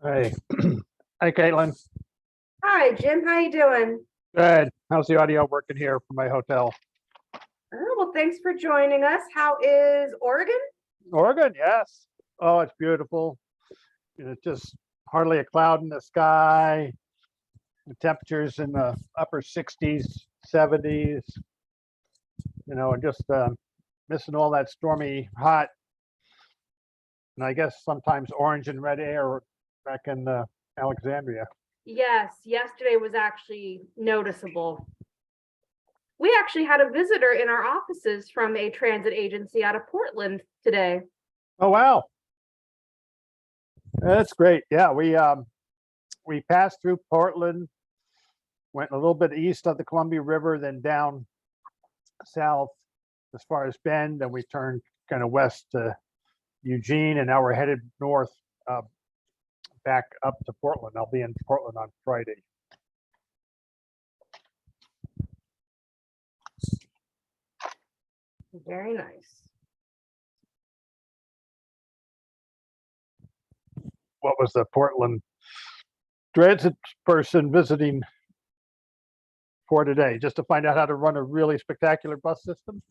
Hey, hey, Caitlin. Hi, Jim. How you doing? Good. How's the audio working here from my hotel? Oh, well, thanks for joining us. How is Oregon? Oregon, yes. Oh, it's beautiful. And it's just hardly a cloud in the sky. The temperatures in the upper 60s, 70s. And just missing all that stormy hot, and I guess sometimes orange and red air back in Alexandria. Yes, yesterday was actually noticeable. We actually had a visitor in our offices from a transit agency out of Portland today. Oh, wow. That's great. Yeah, we passed through Portland, went a little bit east of the Columbia River, then down south as far as Bend, and we turned kind of west to Eugene, and now we're headed north uh, back up to Portland. I'll be in Portland on Friday. Very nice. What was the Portland transit person visiting for today? Just to find out how to run a really spectacular bus system?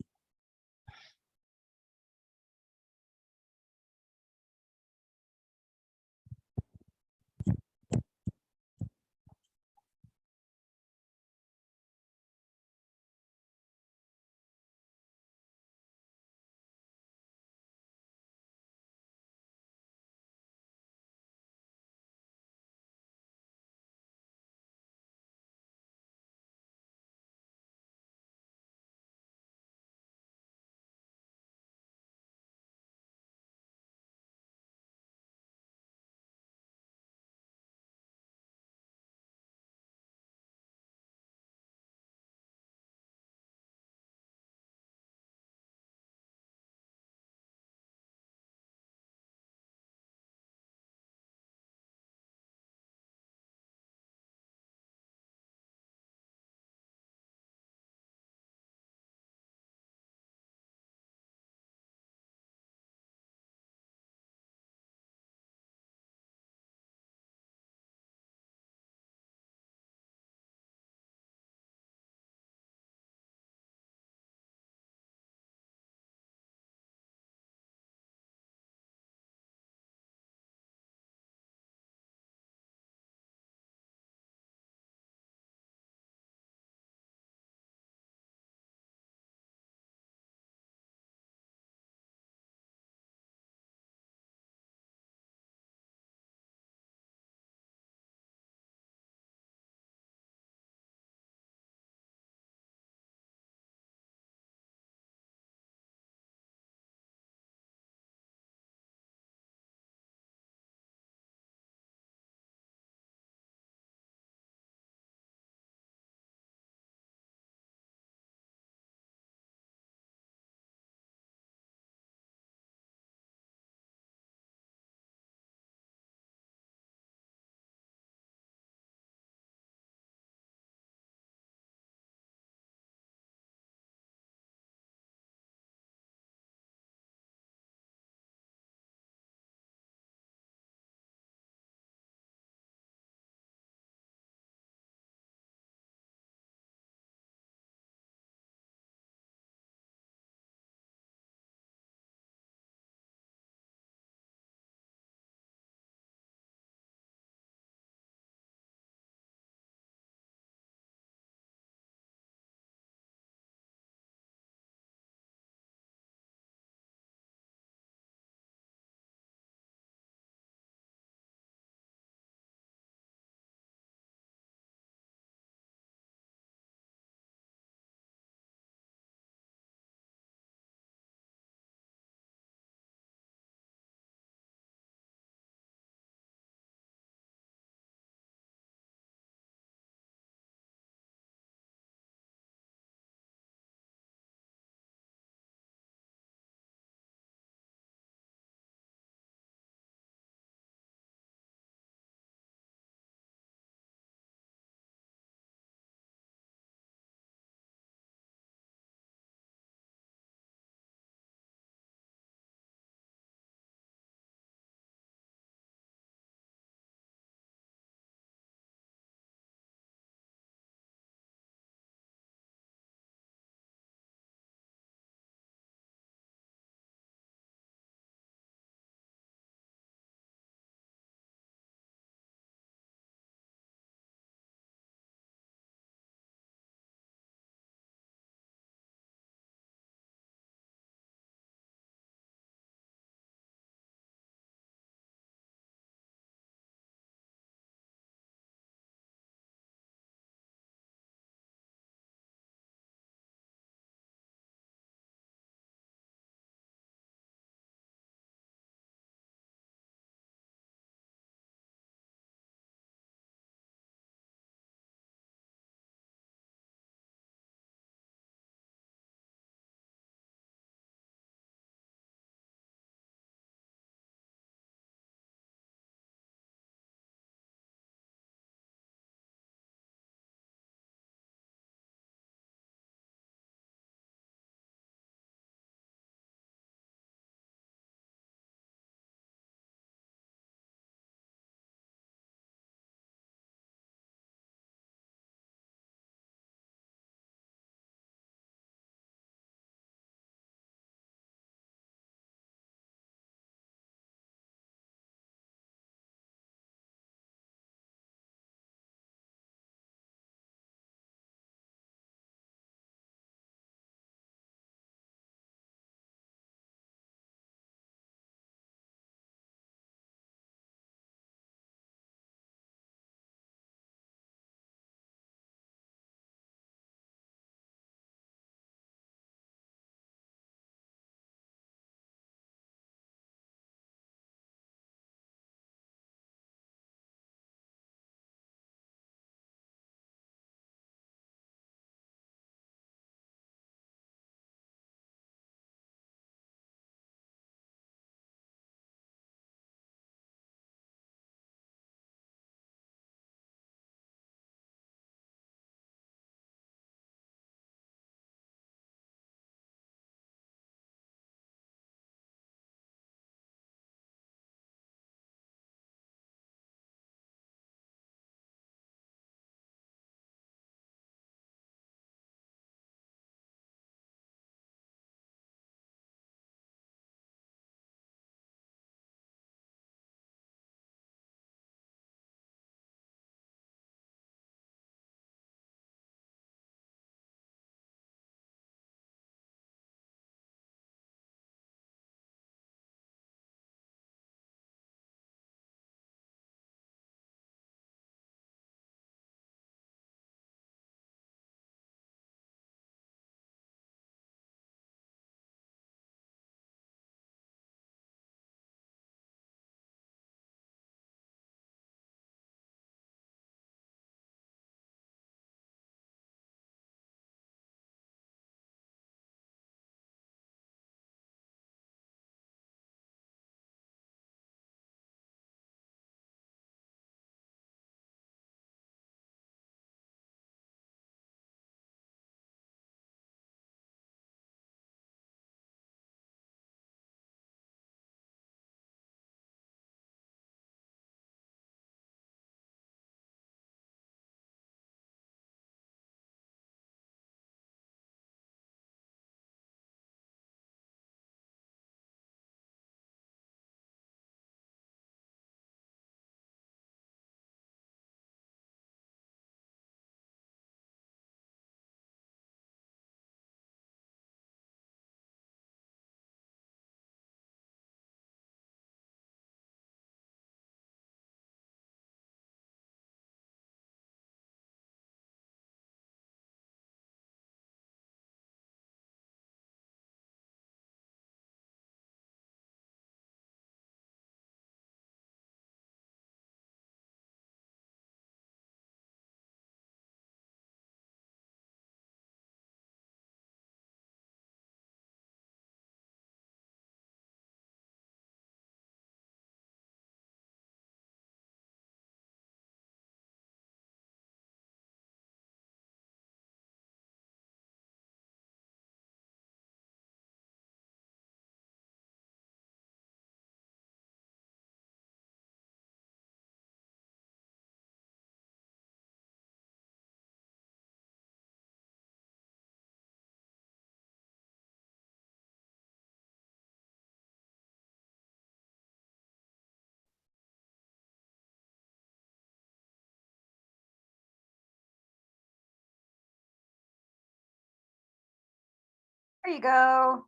There you go.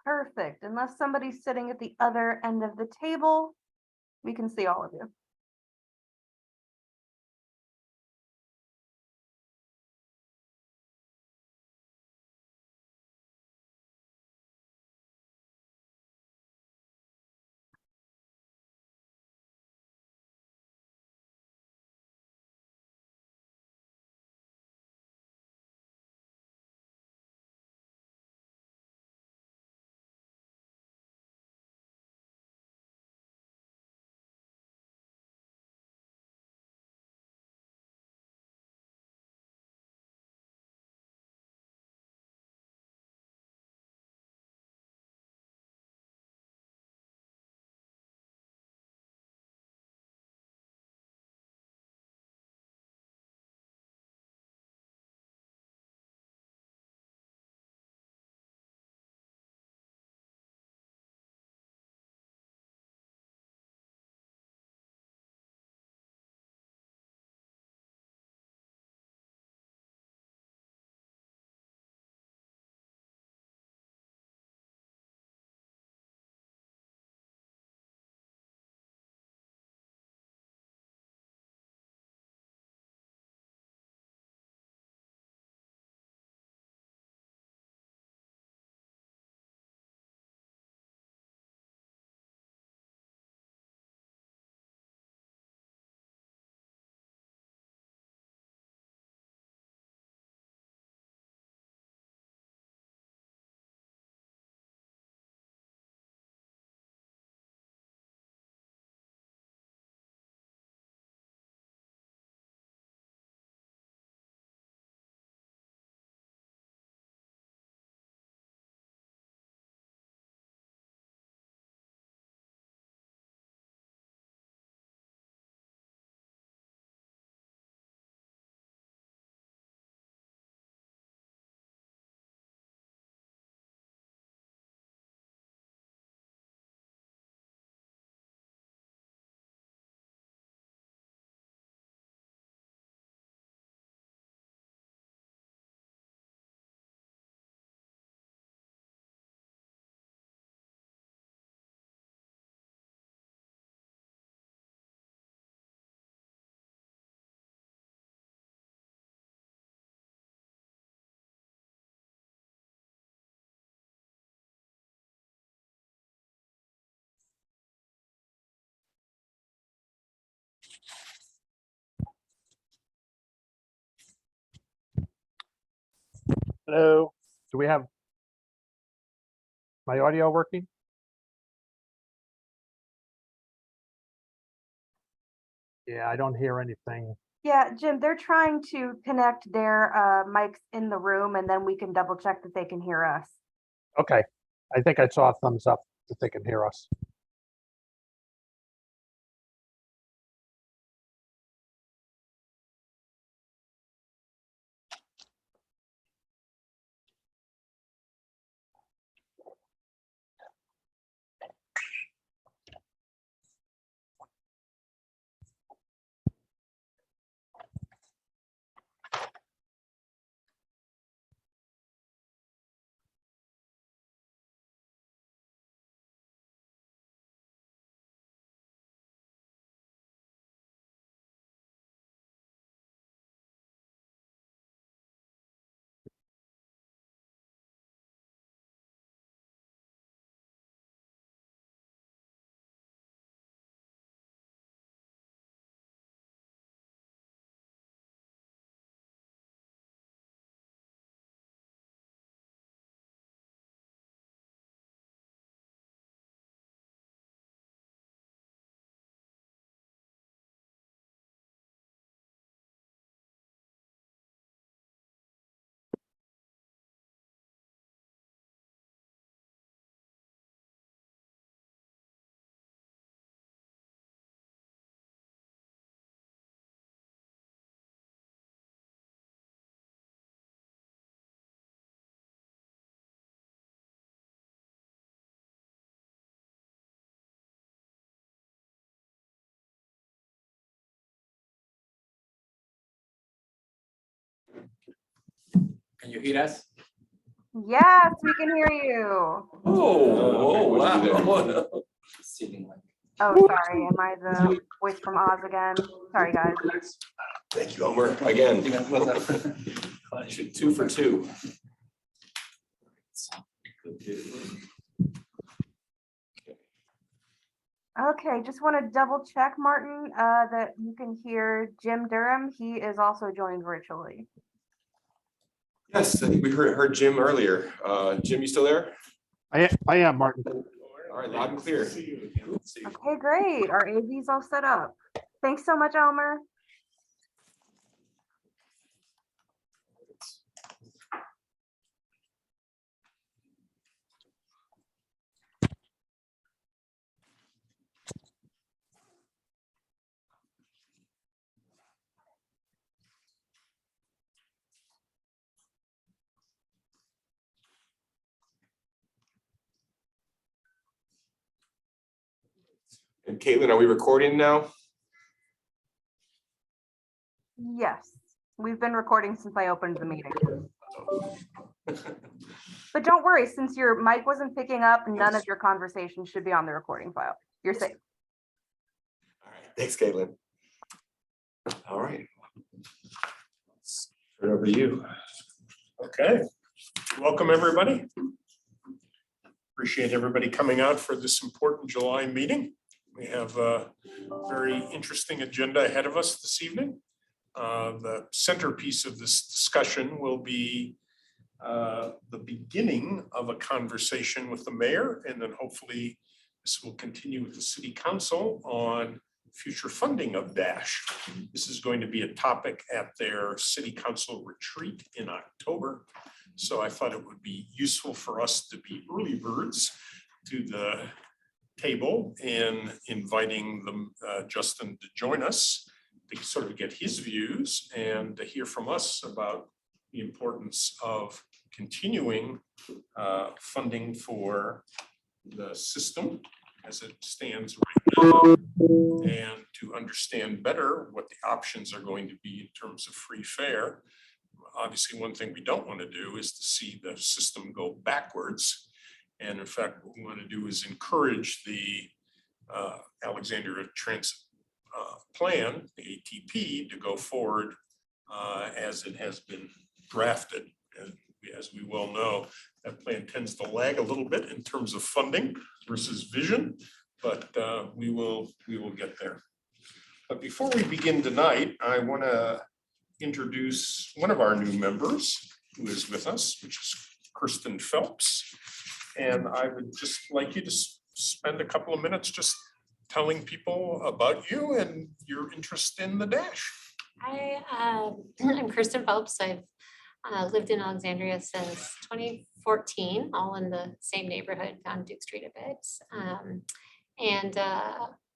Perfect. Unless somebody's sitting at the other end of the table, we can see all of you. Hello, do we have my audio working? Yeah, I don't hear anything. Yeah, Jim, they're trying to connect their mics in the room and then we can double check that they can hear us. Okay, I think I saw a thumbs up that they can hear us. Can you hear us? Yes, we can hear you. Oh, what'd you wow. Oh, sorry. Am I the voice from Oz again? Sorry, guys. Thank you, Elmer, again. 2 for 2. Okay, just want to double check, Martin, that you can hear Jim Durham. He is also joined virtually. Yes, I think we heard Jim earlier. Jim, you still there? I am, Martin. All right, loud and clear. Okay, great. Our AV's all set up. Thanks so much, Elmer. And Caitlin, are we recording now? Yes, we've been recording since I opened the meeting. But don't worry, since your mic wasn't picking up, none of your conversations should be on the recording file. You're safe. All right, thanks, Caitlin. All right. Turn it over to you. Okay, welcome, everybody. Appreciate everybody coming out for this important July meeting. We have a very interesting agenda ahead of us this evening. The centerpiece of this discussion will be the beginning of a conversation with the mayor, and then hopefully this will continue with the city council on future funding of DASH. This is going to be a topic at their city council retreat in October. So I thought it would be useful for us to be early birds to the table in inviting them, Justin, to join us to sort of get his views and to hear from us about the importance of continuing funding for the system as it stands right now, and to understand better what the options are going to be in terms of free fare. Obviously, one thing we don't want to do is to see the system go backwards. And in fact, what we want to do is encourage the Alexandria Transit plan, the ATP, to go forward as it has been drafted. And as we well know, that plan tends to lag a little bit in terms of funding versus vision, but we will get there. But before we begin tonight, I want to introduce one of our new members who is with us, which is Kristen Phelps. And I would just like you to spend a couple of minutes just telling people about you and your interest in the DASH. Hi, I'm Kristen Phelps. I've lived in Alexandria since 2014, all in the same neighborhood, on Duke Street a bit.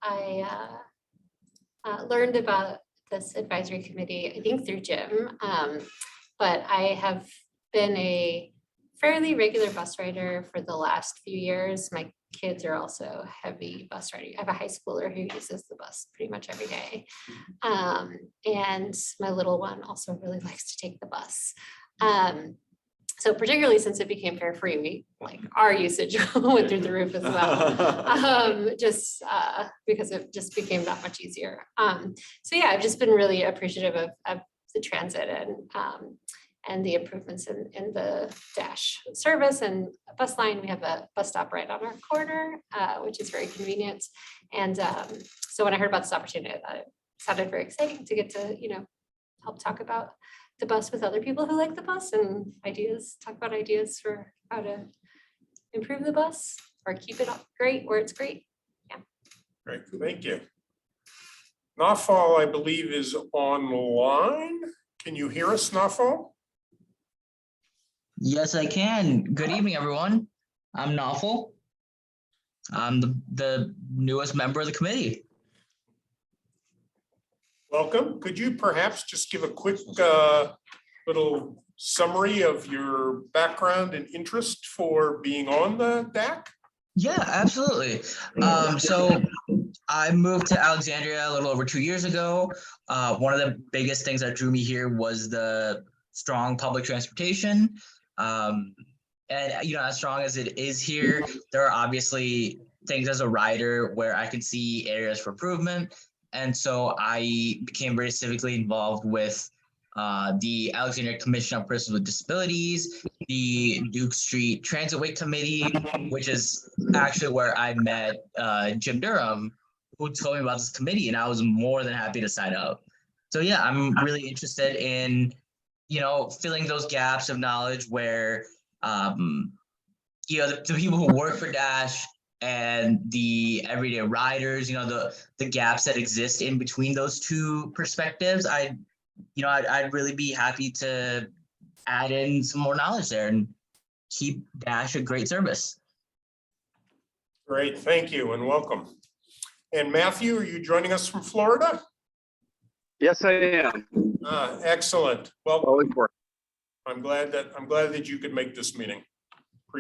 I learned about this advisory committee, I think through Jim, but I have been a fairly regular bus rider for the last few years. My kids are also heavy bus riders. I have a high schooler who uses the bus pretty much every day. And my little one also really likes to take the bus. So particularly since it became fare free, we our usage went through the roof as well. Just because it just became that much easier. So yeah, I've just been really appreciative of the transit and the improvements in the DASH service and bus line. We have a bus stop right on our corner, which is very convenient. And so when I heard about this opportunity, I thought it sounded very exciting to get to, help talk about the bus with other people who like the bus and talk about ideas for how to improve the bus or keep it up great where it's great. Yeah. Great, thank you. Nafal, I believe, is online. Can you hear us, Nafal? Yes, I can. Good evening, everyone. I'm Nafal. I'm the newest member of the committee. Welcome. Could you perhaps just give a quick little summary of your background and interest for being on the DAC? Yeah, absolutely. So I moved to Alexandria a little over 2 years ago. One of the biggest things that drew me here was the strong public transportation. And as strong as it is here, there are obviously things as a rider where I can see areas for improvement. And so I became very civically involved with the Alexandria Commission on Persons with Disabilities, the Duke Street Transit Way Committee, which is actually where I met Jim Durham, who told me about this committee, and I was more than happy to sign up. So yeah, I'm really interested in, filling those gaps of knowledge where, the people who work for Dash and the everyday riders, the gaps that exist in between those two perspectives. I'd really be happy to add in some more knowledge there and keep Dash a great service. Great, thank you and welcome. And Matthew, are you joining us from Florida? Yes, I am. Excellent. Well, Always work. I'm glad that you could make this meeting.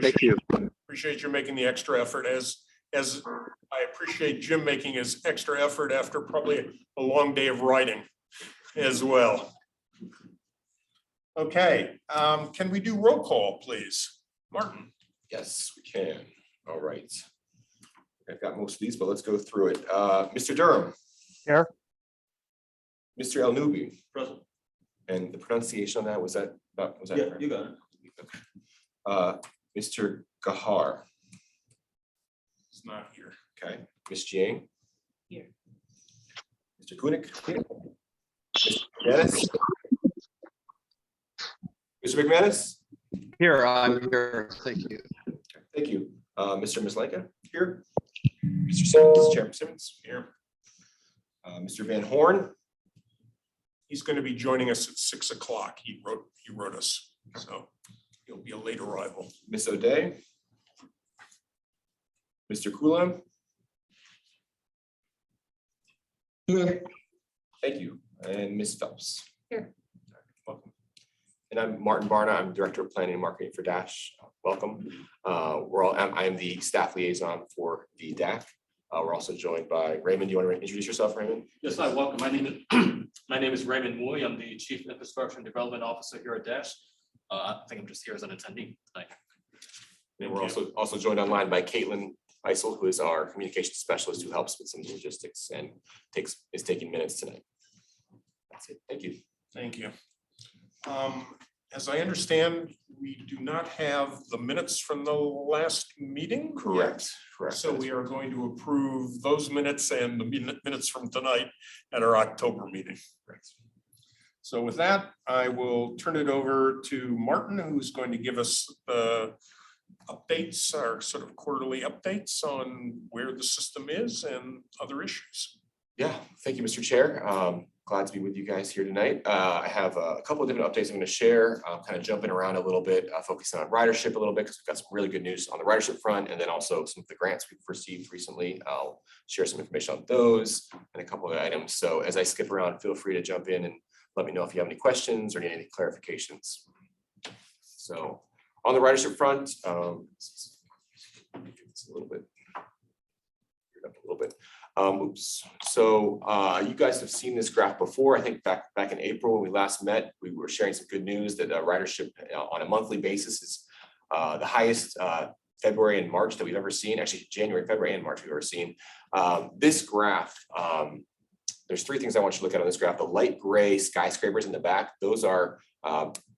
Thank you. Appreciate you making the extra effort, as I appreciate Jim making his extra effort after probably a long day of writing as well. Okay, can we do roll call, please? Martin? Yes, we can. All right. I've got most of these, but let's go through it. Mr. Durham. Here. Mr. El Nubi. Present. And the pronunciation on that, was that Yeah, correct? you got it. Mr. Gahar. It's not here. Okay. Ms. Jiang. Here. Mr. Kunik. Here. Mr. McManus. Mr. McManus. Here, I'm here. Thank you. Thank you. Mr. Mislenka here. Mr. Simmons, Chairman Simmons here. Mr. Van Horn. He's going to be joining us at 6 o'clock. He wrote us, so he'll be a late arrival. Ms. O'Day. Mr. Kulam. Here. Thank you. And Ms. Phelps. Here. Welcome. And I'm Martin Barna. I'm Director of Planning and Marketing for Dash. Welcome. I am the staff liaison for the DAC. We're also joined by Raymond. Do you want to introduce yourself, Raymond? Yes, hi, welcome. My name is Raymond Moy. I'm the Chief Infrastructure and Development Officer here at Dash. I think I'm just here as an attendee tonight. And we're also joined online by Caitlin Eisel, who is our communications specialist, who helps with some of the logistics and is taking minutes tonight. That's it. Thank you. Thank you. As I understand, we do not have the minutes from the last meeting. Correct. So we are going to approve those minutes and the minutes from tonight at our October meeting. Correct. So with that, I will turn it over to Martin, who's going to give us the updates, our sort of quarterly updates on where the system is and other issues. Yeah, thank you, Mr. Chair. Glad to be with you guys here tonight. I have a couple of different updates I'm going to share, kind of jumping around a little bit, focusing on ridership a little bit, because we've got some really good news on the ridership front, and then also some of the grants we've received recently. I'll share some information on those and a couple of items. So as I skip around, feel free to jump in and let me know if you have any questions or need any clarifications. So on the ridership front, it's a little bit. Oops. So you guys have seen this graph before. I think back in April when we last met, we were sharing some good news that ridership on a monthly basis is the highest February and March that we've ever seen. Actually, January, February, and March we've ever seen. This graph, there's three things I want you to look at on this graph. The light gray skyscrapers in the back, those are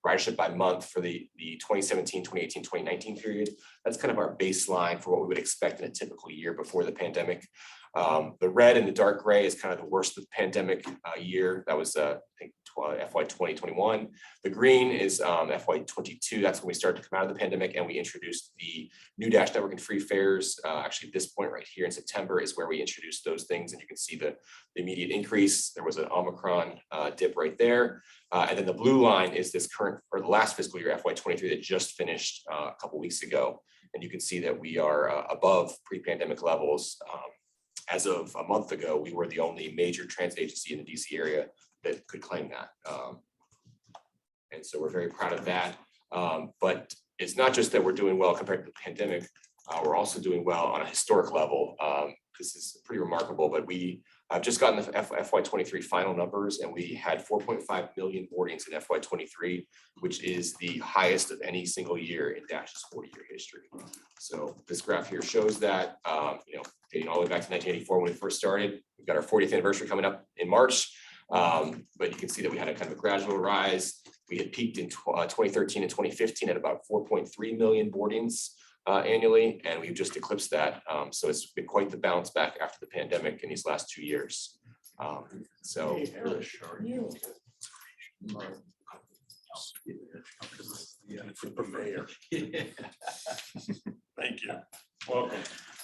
ridership by month for the 2017, 2018, 2019 period. That's kind of our baseline for what we would expect in a typical year before the pandemic. The red and the dark gray is kind of the worst of the pandemic year. That was I think FY 2021. The green is FY 22. That's when we started to come out of the pandemic and we introduced the new Dash Network and free fares. Actually, this point right here in September is where we introduced those things, and you can see the immediate increase. There was an Omicron dip right there. And then the blue line is this current, or the last fiscal year, FY 23, that just finished a couple weeks ago. And you can see that we are above pre-pandemic levels. As of a month ago, we were the only major transit agency in the DC area that could claim that. And so we're very proud of that. But it's not just that we're doing well compared to the pandemic. We're also doing well on a historic level. This is pretty remarkable, but we have just gotten the FY23 final numbers, and we had 4.5 million boardings in FY23, which is the highest of any single year in Dash's 40-year history. So this graph here shows that, dating all the way back to 1984 when we first started. We've got our 40th anniversary coming up in March, but you can see that we had a kind of a gradual rise. We had peaked in 2013 and 2015 at about 4.3 million boardings annually, and we've just eclipsed that. So it's been quite the bounce back after the pandemic in these last 2 years. So Thank you. Welcome.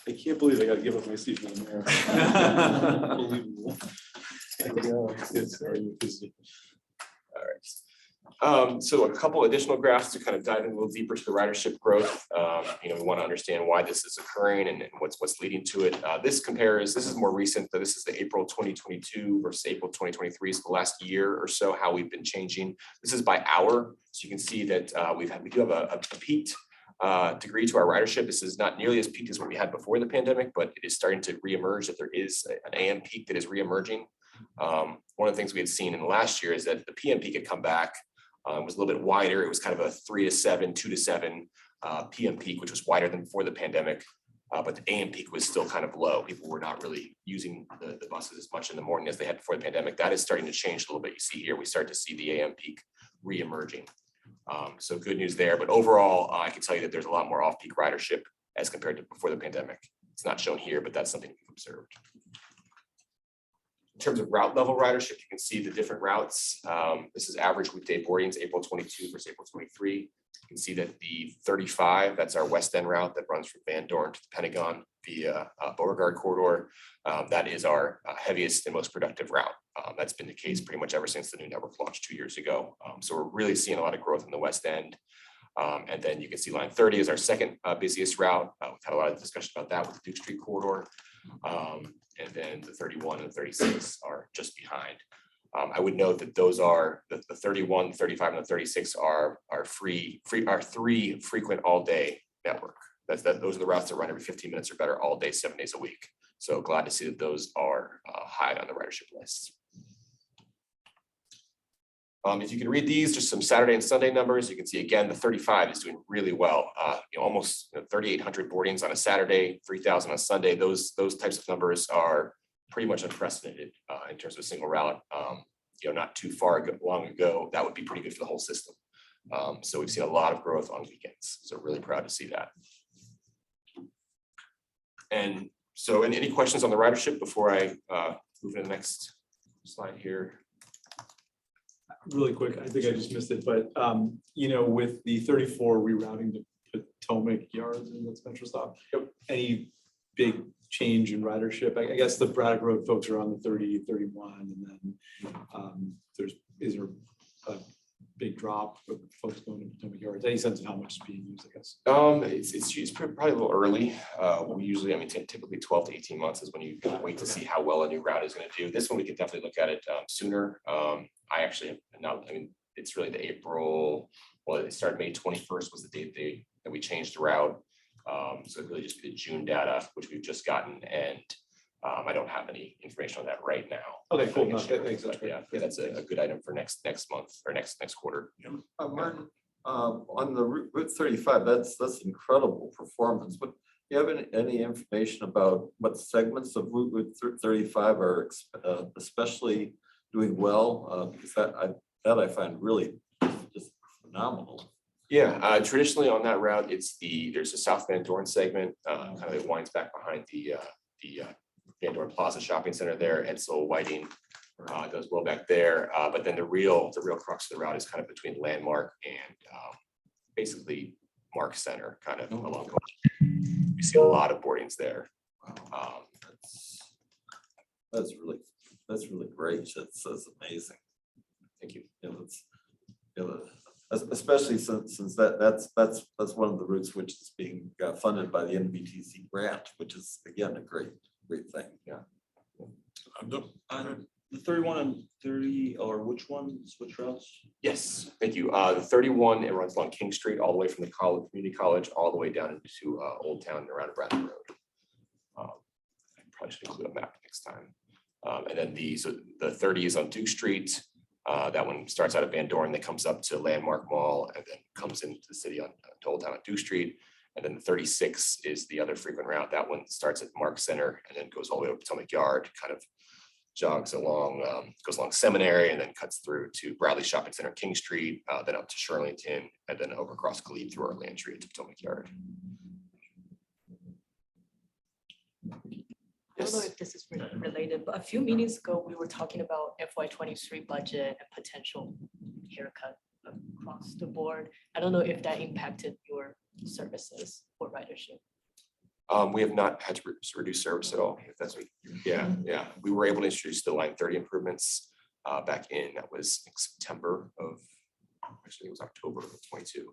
I can't believe I gotta give up my seat for the mayor. Unbelievable. all right. So a couple additional graphs to kind of dive in a little deeper to the ridership growth. We want to understand why this is occurring and what's leading to it. This is more recent, but this is the April 2022 versus April 2023, so the last year or so, how we've been changing. This is by hour, so you can see that we do have a peaked degree to our ridership. This is not nearly as peaked as what we had before the pandemic, but it is starting to reemerge, that there is an AM peak that is reemerging. One of the things we had seen in the last year is that the PM peak had come back. Was a little bit wider. It was kind of a 3 to 7, 2 to 7 PM peak, which was wider than before the pandemic. But the AM peak was still kind of low. People were not really using the buses as much in the morning as they had before the pandemic. That is starting to change a little bit. You see here, we start to see the AM peak re-emerging. So good news there. But overall, I can tell you that there's a lot more off-peak ridership as compared to before the pandemic. It's not shown here, but that's something we've observed. In terms of route level ridership, you can see the different routes. This is average weekday boardings, April 22 versus April 23. You can see that the 35, that's our West End route that runs from Van Dorn to the Pentagon via Beauregard corridor. That is our heaviest and most productive route. That's been the case pretty much ever since the new network launched 2 years ago. So we're really seeing a lot of growth in the West End. And then you can see line 30 is our second busiest route. We've had a lot of discussion about that with the Duke Street corridor. And then the 31 and 36 are just behind. I would note that those are the 31, 35, and the 36 are three frequent all day network. Those are the routes that run every 15 minutes or better all day, 7 days a week. So glad to see that those are high on the ridership list. If you can read these, just some Saturday and Sunday numbers, you can see again, the 35 is doing really well. Almost 3,800 boardings on a Saturday, 3,000 on Sunday. Those types of numbers are pretty much unprecedented in terms of a single route. Not too long ago, that would be pretty good for the whole system. So we've seen a lot of growth on weekends. So really proud to see that. And so, any questions on the ridership before I move to the next slide here? Really quick, I think I just missed it, but with the 34 rerouting to Potomac yards and that's Metro stop, any big change in ridership? I guess the Braddock Road folks are on the 30, 31, and then is there a big drop for folks going to Potomac yards? Any sense of how much is being used, I guess? It's probably a little early. We usually, typically 12 to 18 months is when you wait to see how well a new route is going to do. This one, we can definitely look at it sooner. I actually have now, it's really the April, well, it started May 21st was the date that we changed the route. So it really just be the June data, which we've just gotten, and I don't have any information on that right now. Okay, cool. I can No, share thanks. with you, but yeah, that's a good item for next month or next quarter. Martin, on the Route 35, that's incredible performance. But do you have any information about what segments of Route 35 are especially doing well? Because that I find really just phenomenal. Yeah, traditionally on that route, there's a South Van Dorn segment, kind of it winds back behind the Van Dorn Plaza Shopping Center there. Edsel Whiting does well back there, but then the real crux of the route is kind of between Landmark and basically Mark Center, kind of along. We see a lot of boardings there. That's really great. That's amazing. Thank you. Especially since that's one of the routes which is being funded by the NVTC grant, which is again a great thing. Yeah. the 31 and 30, or which routes? Yes, thank you. The 31, it runs along King Street, all the way from the community college, all the way down into Old Town and around Bradley Road. I probably should include a map next time. And then the 30 is on Duke Street. That one starts out of Van Dorn, that comes up to Landmark Mall, and then comes into the city on Old Town at Duke Street. And then the 36 is the other frequent route. That one starts at Mark Center and then goes all the way up to Potomac Yard, kind of jogs along, goes along Seminary, and then cuts through to Bradley Shopping Center, King Street, then up to Shirlington, and then over across Glebe through our Landry to Potomac Yard. I don't know if this is related, but a few meetings ago, we were talking about FY23 budget and potential haircut across the board. I don't know if that impacted your services or ridership. We have not had to reduce service at all. If that's what, yeah. We were able to introduce the line 30 improvements back in, that was in September of, actually it was October of 22.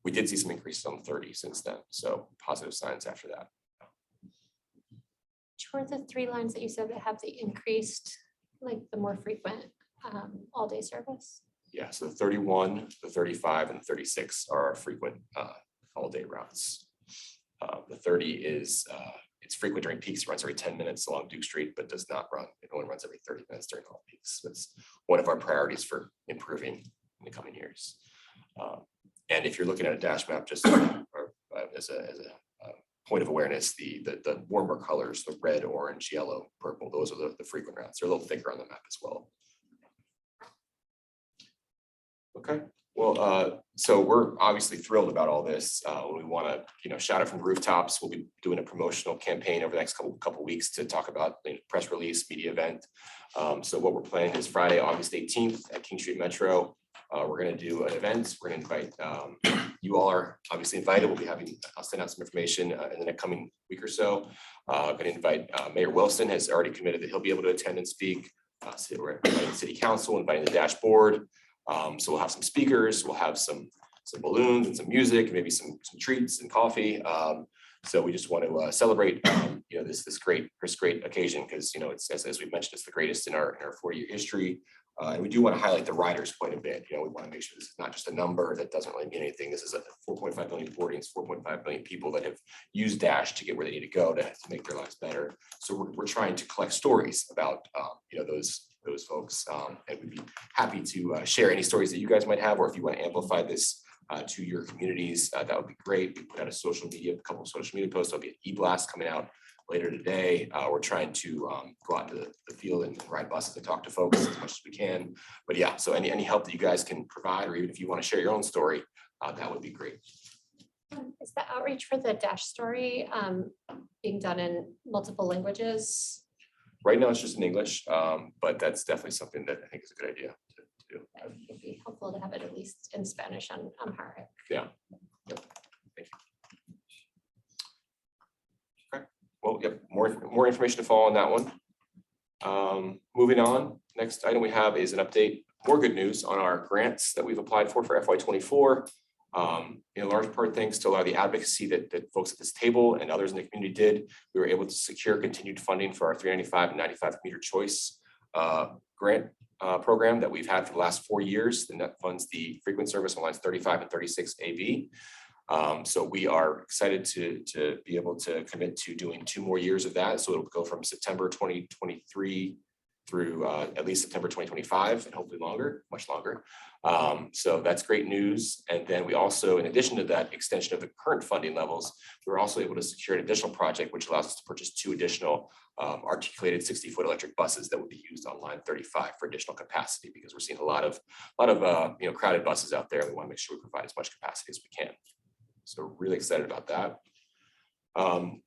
We did see some increases on 30 since then. So positive signs after that. Which were the 3 lines that you said that have the increased, like the more frequent all day service? Yeah, so the 31, the 35, and the 36 are our frequent all day routes. The 30 is it's frequent during peaks, runs every 10 minutes along Duke Street, but does not run. It only runs every 30 minutes during all peaks. So it's one of our priorities for improving in the coming years. And if you're looking at a dash map, just as a point of awareness, the warmer colors, the red, orange, yellow, purple, those are the frequent routes. They're a little thicker on the map as well. Okay, well, so we're obviously thrilled about all this. We want to, shout it from the rooftops. We'll be doing a promotional campaign over the next couple weeks to talk about the press release, media event. So what we're planning is Friday, August 18th at King Street Metro. We're going to do an event. We're going to invite, you all are obviously invited. I'll send out some information in the next coming week or so. Going to invite Mayor Wilson has already committed that he'll be able to attend and speak. So we're inviting the city council, inviting the dashboard. So we'll have some speakers, we'll have some balloons and some music, maybe some treats and coffee. So we just want to celebrate, this great occasion, because it's as we mentioned, it's the greatest in our 4-year history. And we do want to highlight the riders quite a bit. We want to make sure this is not just a number that doesn't really mean anything. This is a 4.5 million boardings, 4.5 million people that have used Dash to get where they need to go to make their lives better. So we're trying to collect stories about those folks, and we'd be happy to share any stories that you guys might have, or if you want to amplify this to your communities, that would be great. We put out a couple of social media posts. There'll be an e-blast coming out later today. We're trying to go out into the field and ride buses and talk to folks as much as we can. But yeah, so any help that you guys can provide, or even if you want to share your own story, that would be great. Is the outreach for the Dash story being done in multiple languages? Right now, it's just in English, but that's definitely something that I think is a good idea to do. It would be helpful to have it at least in Spanish on Amharic. Yeah. Yep. Thank you. Okay. Well, yep. More information to follow on that one. Moving on. Next item we have is an update. More good news on our grants that we've applied for FY24. In large part, thanks to a lot of the advocacy that folks at this table and others in the community did, we were able to secure continued funding for our 395 and 95 commuter choice grant program that we've had for the last 4 years, and that funds the frequent service on lines 35 and 36 AV. So we are excited to be able to commit to doing 2 more years of that. So it'll go from September 2023 through at least September 2025, and hopefully much longer. So that's great news. And then we also, in addition to that extension of the current funding levels, we're also able to secure an additional project, which allows us to purchase 2 additional articulated 60-foot electric buses that would be used on line 35 for additional capacity, because we're seeing a lot of crowded buses out there. We want to make sure we provide as much capacity as we can. So really excited about that.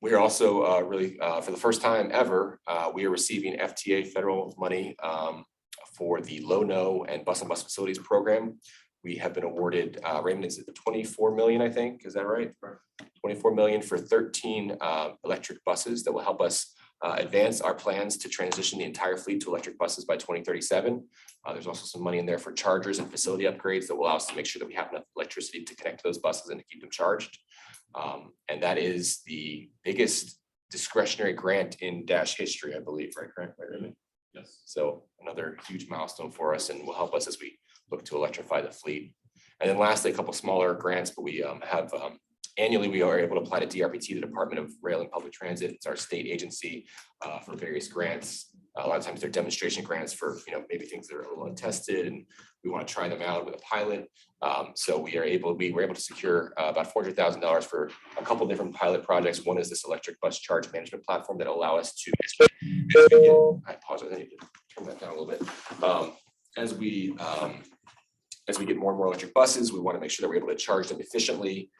We are also really, for the first time ever, we are receiving FTA federal money for the low-no and bus facilities program. We have been awarded, Raymond, is it 24 million, I think, is that right? 24 million for 13 electric buses that will help us advance our plans to transition the entire fleet to electric buses by 2037. There's also some money in there for chargers and facility upgrades that will allow us to make sure that we have enough electricity to connect those buses and to keep them charged. And that is the biggest discretionary grant in Dash history, I believe, right, Raymond? Yes. So another huge milestone for us and will help us as we look to electrify the fleet. And then lastly, a couple smaller grants, but we have annually, we are able to apply to DRPT, the Department of Rail and Public Transit. It's our state agency for various grants. A lot of times they're demonstration grants for, maybe things that are a little untested and we want to try them out with a pilot. So we were able to secure about $400,000 for a couple different pilot projects. One is this electric bus charge management platform that allow us to, I apologize, I need to turn that down a little bit. As we get more and more electric buses, we want to make sure that we're able to charge them efficiently,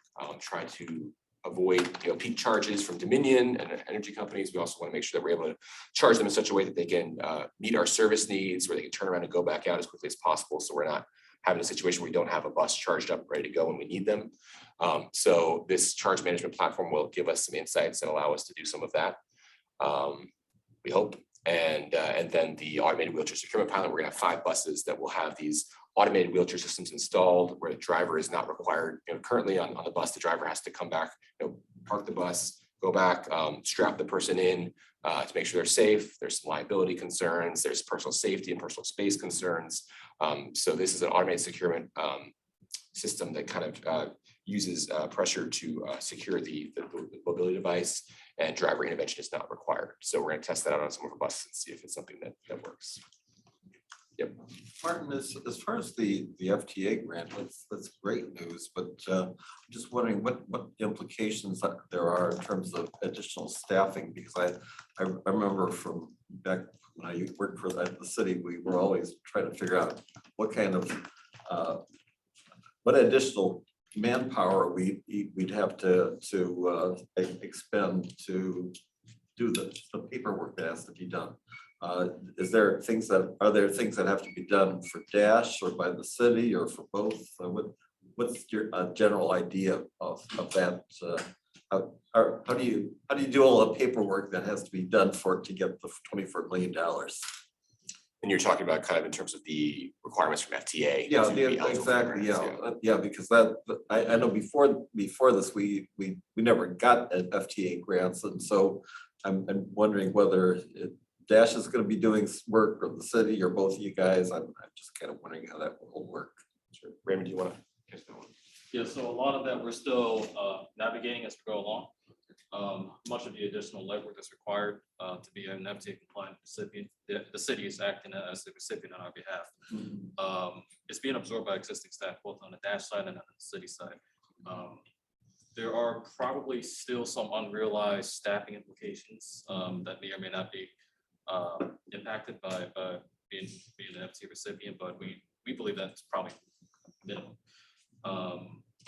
try to avoid peak charges from Dominion and energy companies. We also want to make sure that we're able to charge them in such a way that they can meet our service needs, where they can turn around and go back out as quickly as possible. So we're not having a situation where we don't have a bus charged up, ready to go when we need them. So this charge management platform will give us some insights and allow us to do some of that. We hope. And then the automated wheelchair securement pilot, we're gonna have 5 buses that will have these automated wheelchair systems installed where the driver is not required. Currently on the bus, the driver has to come back, park the bus, go back, strap the person in to make sure they're safe. There's some liability concerns, there's personal safety and personal space concerns. So this is an automated securement system that kind of uses pressure to secure the mobility device, and driver intervention is not required. So we're going to test that out on some of our buses and see if it's something that works. Yep. Martin, as far as the FTA grant, that's great news, but I'm just wondering what implications there are in terms of additional staffing, because I remember from back when I worked for the city, we were always trying to figure out what kind of what additional manpower we'd have to expend to do the paperwork that has to be done. Are there things that have to be done for Dash or by the city or for both? What's your general idea of that? How do you do all the paperwork that has to be done to get the $24 million? And you're talking about kind of in terms of the requirements from FTA. Yeah, exactly. Yeah, because I know before this we never got FTA grants, and so I'm wondering whether Dash is going to be doing work or the city or both of you guys. I'm just kind of wondering how that will work. Sure. Raymond, do you want to? Yeah, so a lot of that we're still navigating as we go along. Much of the additional legwork that's required to be an FTA compliant recipient, the city is acting as the recipient on our behalf. It's being absorbed by existing staff, both on the Dash side and on the city side. There are probably still some unrealized staffing implications that may or may not be impacted by being an FTA recipient, but we believe that's probably minimal.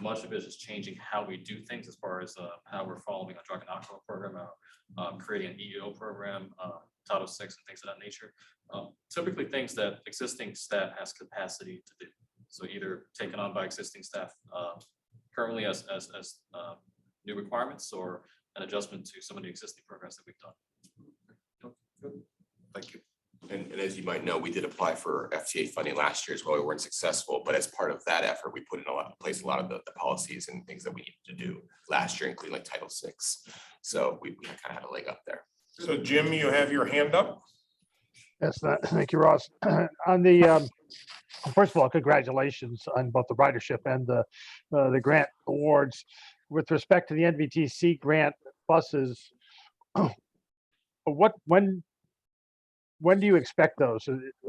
Much of it is changing how we do things as far as how we're following a drug and alcohol program, creating an EEO program, Title VI and things of that nature. Typically things that existing staff has capacity to do. So either taken on by existing staff currently as new requirements or an adjustment to some of the existing programs that we've done. Good. Thank you. And as you might know, we did apply for FTA funding last year as well. We weren't successful, but as part of that effort, we put in place a lot of the policies and things that we needed to do last year, including like Title VI. So we kind of had a leg up there. So Jim, you have your hand up? Yes, thank you, Ross. On the first of all, congratulations on both the ridership and the grant awards. With respect to the NVTC grant buses, when do you expect those?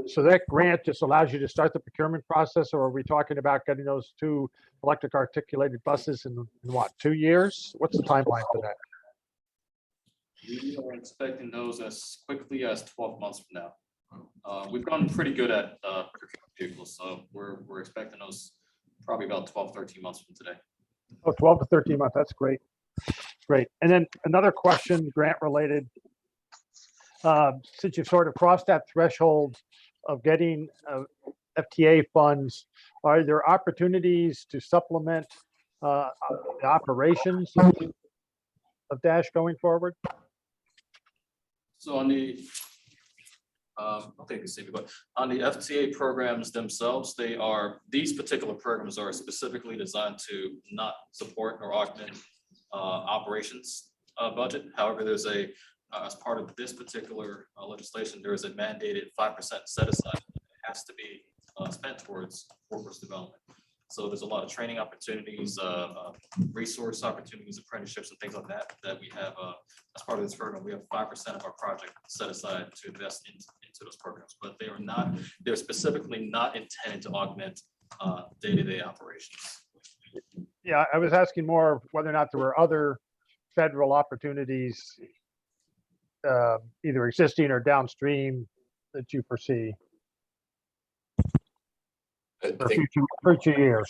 So that grant just allows you to start the procurement process, or are we talking about getting those 2 electric articulated buses in what, 2 years? What's the timeline for that? We are expecting those as quickly as 12 months from now. We've gotten pretty good at procuring vehicles, so we're expecting those probably about 12, 13 months from today. Oh, 12 to 13 months. That's great. Great. And then another question, grant related. Since you've sort of crossed that threshold of getting FTA funds, are there opportunities to supplement the operations of Dash going forward? So on the, I'll take this, but on the FTA programs themselves, these particular programs are specifically designed to not support or augment operations budget. However, there's a as part of this particular legislation, there is a mandated 5% set aside that has to be spent towards workforce development. So there's a lot of training opportunities, resource opportunities, apprenticeships and things like that, that we have as part of this program. We have 5% of our project set aside to invest into those programs, but they're specifically not intended to augment day-to-day operations. Yeah, I was asking more whether or not there were other federal opportunities, either existing or downstream, that you foresee I for think, future years.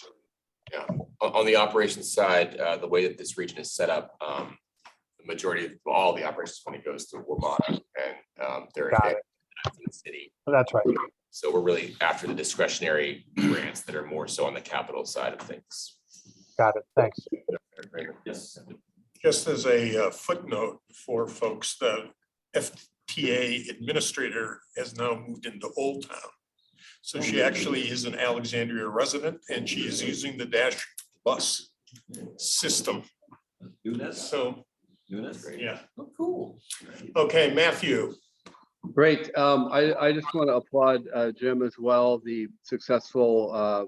yeah, on the operations side, the way that this region is set up, the majority of all the operations money goes to WMATA, and they're Got in the city. That's right. So we're really after the discretionary grants that are more so on the capital side of things. Got it. Thanks. Yes. Just as a footnote for folks, the FTA administrator has now moved into Old Town. So she actually is an Alexandria resident and she is using the Dash bus system. So, yeah. Oh, cool. Okay, Matthew. Great. I just want to applaud Jim as well, the successful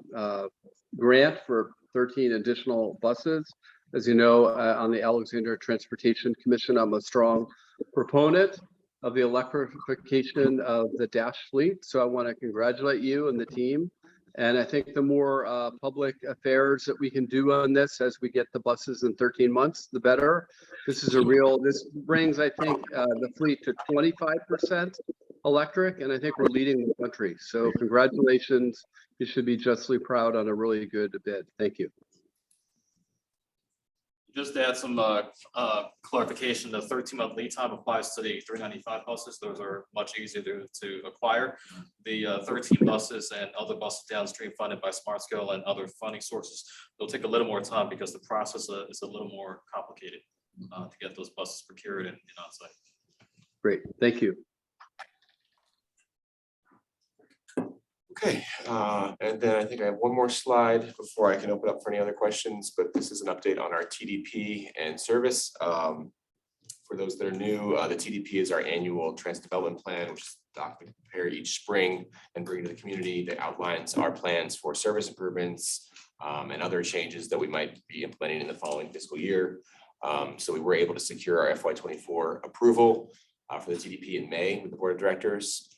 grant for 13 additional buses. As you know, on the Alexandria Transportation Commission, I'm a strong proponent of the electrification of the Dash fleet. So I want to congratulate you and the team. And I think the more public affairs that we can do on this as we get the buses in 13 months, the better. This brings, I think, the fleet to 25% electric, and I think we're leading the country. So congratulations. You should be justly proud on a really good bid. Thank you. Just to add some clarification, the 13-month lead time applies to the 395 buses. Those are much easier to acquire. The 13 buses and other buses downstream funded by SmartScale and other funding sources, they'll take a little more time because the process is a little more complicated to get those buses procured and on site. Great, thank you. Okay, and then I think I have one more slide before I can open up for any other questions, but this is an update on our TDP and service. For those that are new, the TDP is our annual transit development plan, which is a document prepared each spring and bring to the community that outlines our plans for service improvements and other changes that we might be implementing in the following fiscal year. So we were able to secure our FY24 approval for the TDP in May with the board of directors.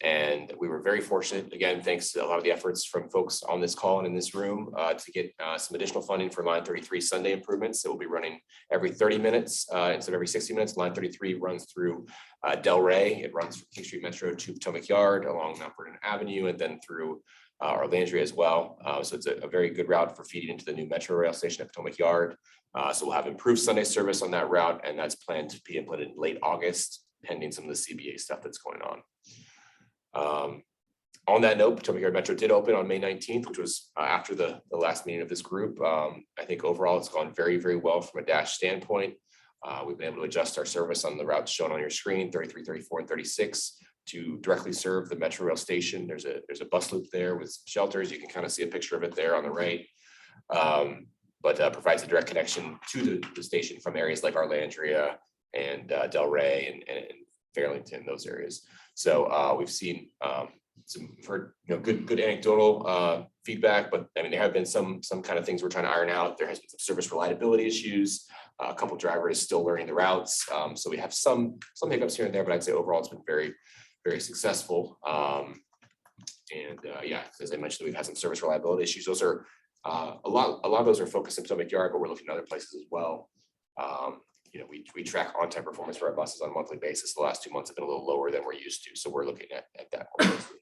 And we were very fortunate, again, thanks to a lot of the efforts from folks on this call and in this room, to get some additional funding for line 33 Sunday improvements that will be running every 30 minutes instead of every 60 minutes. Line 33 runs through Delray. It runs from King Street Metro to Potomac Yard along Mount Vernon Avenue and then through Alexandria as well. So it's a very good route for feeding into the new Metro rail station at Potomac Yard. So we'll have improved Sunday service on that route, and that's planned to be implemented in late August, pending some of the CBA stuff that's going on. On that note, Potomac Yard Metro did open on May 19th, which was after the last meeting of this group. I think overall it's gone very, very well from a Dash standpoint. We've been able to adjust our service on the routes shown on your screen, 33, 34, and 36, to directly serve the Metro rail station. There's a bus loop there with shelters. You can kind of see a picture of it there on the right. But provides a direct connection to the station from areas like Arlandria and Delray and Fairlington, those areas. So we've seen heard good anecdotal feedback, but I mean there have been some kind of things we're trying to iron out. There has been some service reliability issues. A couple drivers still learning the routes. So we have some hiccups here and there, but I'd say overall it's been very, very successful. Yeah, as I mentioned, we've had some service reliability issues. Those are a lot of those are focused in Potomac Yard, but we're looking at other places as well. We track on-time performance for our buses on a monthly basis. The last 2 months have been a little lower than we're used to, so we're looking at that more closely.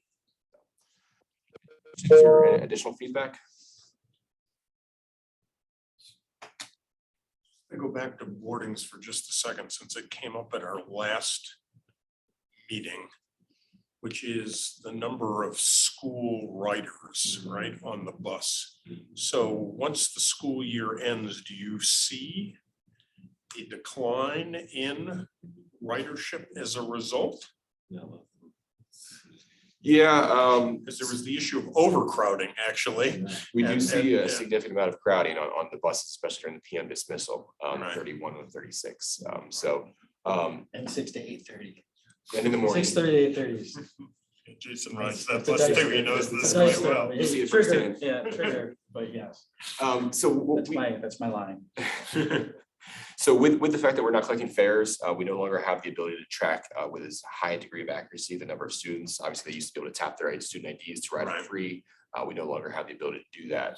Is there any additional feedback? I go back to boardings for just a second, since it came up at our last meeting, which is the number of school riders, right, on the bus. So once the school year ends, do you see a decline in ridership as a result? Yeah, because there was the issue of overcrowding, actually. We do see a significant amount of crowding on the buses, especially during the PM dismissal on Right. 31 and 36. So And 6 to 8:30. And in the morning. 6:30 to 8:30. Jason rides that That's a bus dice- too, he knows that's this a dice quite well. roll. You see it Trigger, firsthand. yeah, trigger, but yes, So what that's my line. So with the fact that we're not collecting fares, we no longer have the ability to track with as high a degree of accuracy the number of students. Obviously, they used to be able to tap their student IDs to ride for Right. free. We no longer have the ability to do that.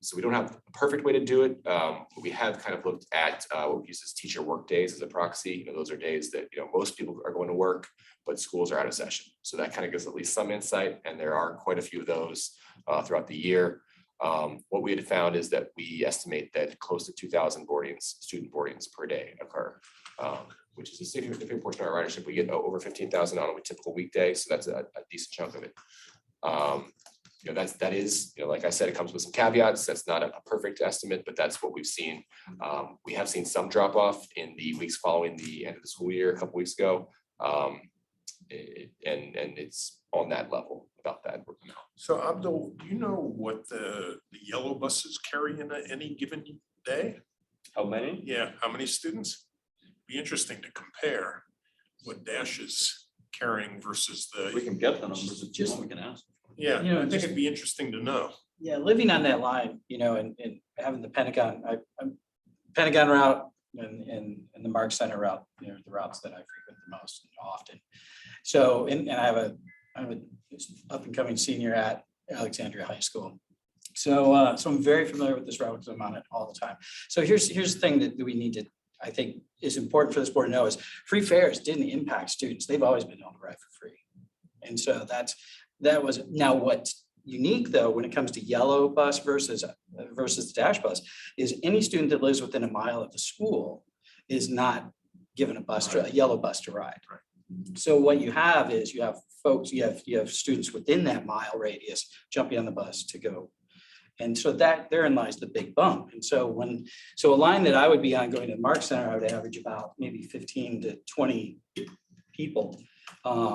So we don't have a perfect way to do it. But we have kind of looked at what we use as teacher work days as a proxy. You know, those are days that, you know, most people are going to work, but schools are out of session. So that kind of gives at least some insight, and there are quite a few of those throughout the year. What we had found is that we estimate that close to 2,000 student boardings per day occur, which is a significant portion of our ridership. We get over 15,000 on a typical weekday, so that's a decent chunk of it. You know, that is, you know, like I said, it comes with some caveats. That's not a perfect estimate, but that's what we've seen. We have seen some drop off in the weeks following the end of the school year a couple weeks ago. And it's on that level, about that. So Abdul, do you know what the yellow buses carry in any given day? How many? Yeah, how many students? Be interesting to compare what Dash is carrying versus We the, can get the numbers, if you want, we can ask. yeah, You know, I think just- it'd be interesting to know. Yeah, living on that line, you know, and having the Pentagon, I'm Pentagon route and the Mark Center route, you know, the routes that I frequent the most and often. So, and I have a up and coming senior at Alexandria High School. So, so I'm very familiar with this route because I'm on it all the time. So here's the thing that we need to, I think is important for this board to know is free fares didn't impact students. They've always been able to ride for free. And so that was, now what's unique though, when it comes to yellow bus versus the Dash bus, is any student that lives within a mile of the school is not given a yellow bus to ride. So what you have is you have folks, you have students within that mile radius jumping on the bus to go. And so that therein lies the big bump. And so so a line that I would be on going to the Mark Center, I would average about maybe 15 to 20 people.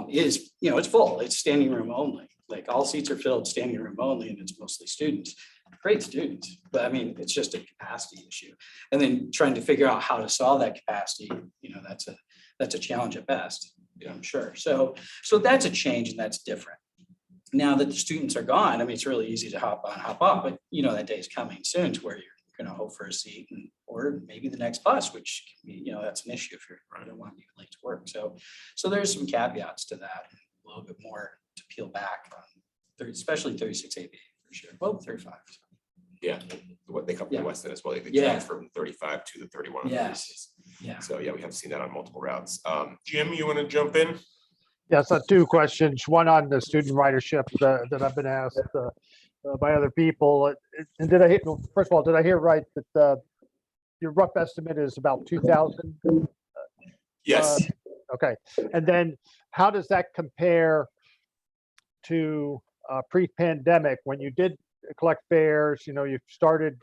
Is, you know, it's full, it's standing room only. Like all seats are filled, standing room only, and it's mostly students, great students. But I mean, it's just a capacity issue. And then trying to figure out how to solve that capacity, you know, that's a challenge at best, I'm sure. So that's a change and that's different. Now that the students are gone, I mean, it's really easy to hop on, hop off, but you know, that day is coming soon to where you're gonna hope for a seat or maybe the next bus, which can be, you know, that's an issue if you don't want to be late to work. So there's some caveats to that, a little bit more to peel back on, especially 36 AB for sure. Well, 35. Yeah, what they come from Yeah. the West End as well. They Yeah. change from 35 to the 31. Yes. Yeah. So yeah, we have seen that on multiple routes. Jim, you want to jump in? Yeah, so two questions, one on the student ridership that I've been asked by other people. And did I hear, well, first of all, did I hear right that your rough estimate is about 2,000? Yes. Okay, and then how does that compare to pre-pandemic when you did collect fares? You know, you started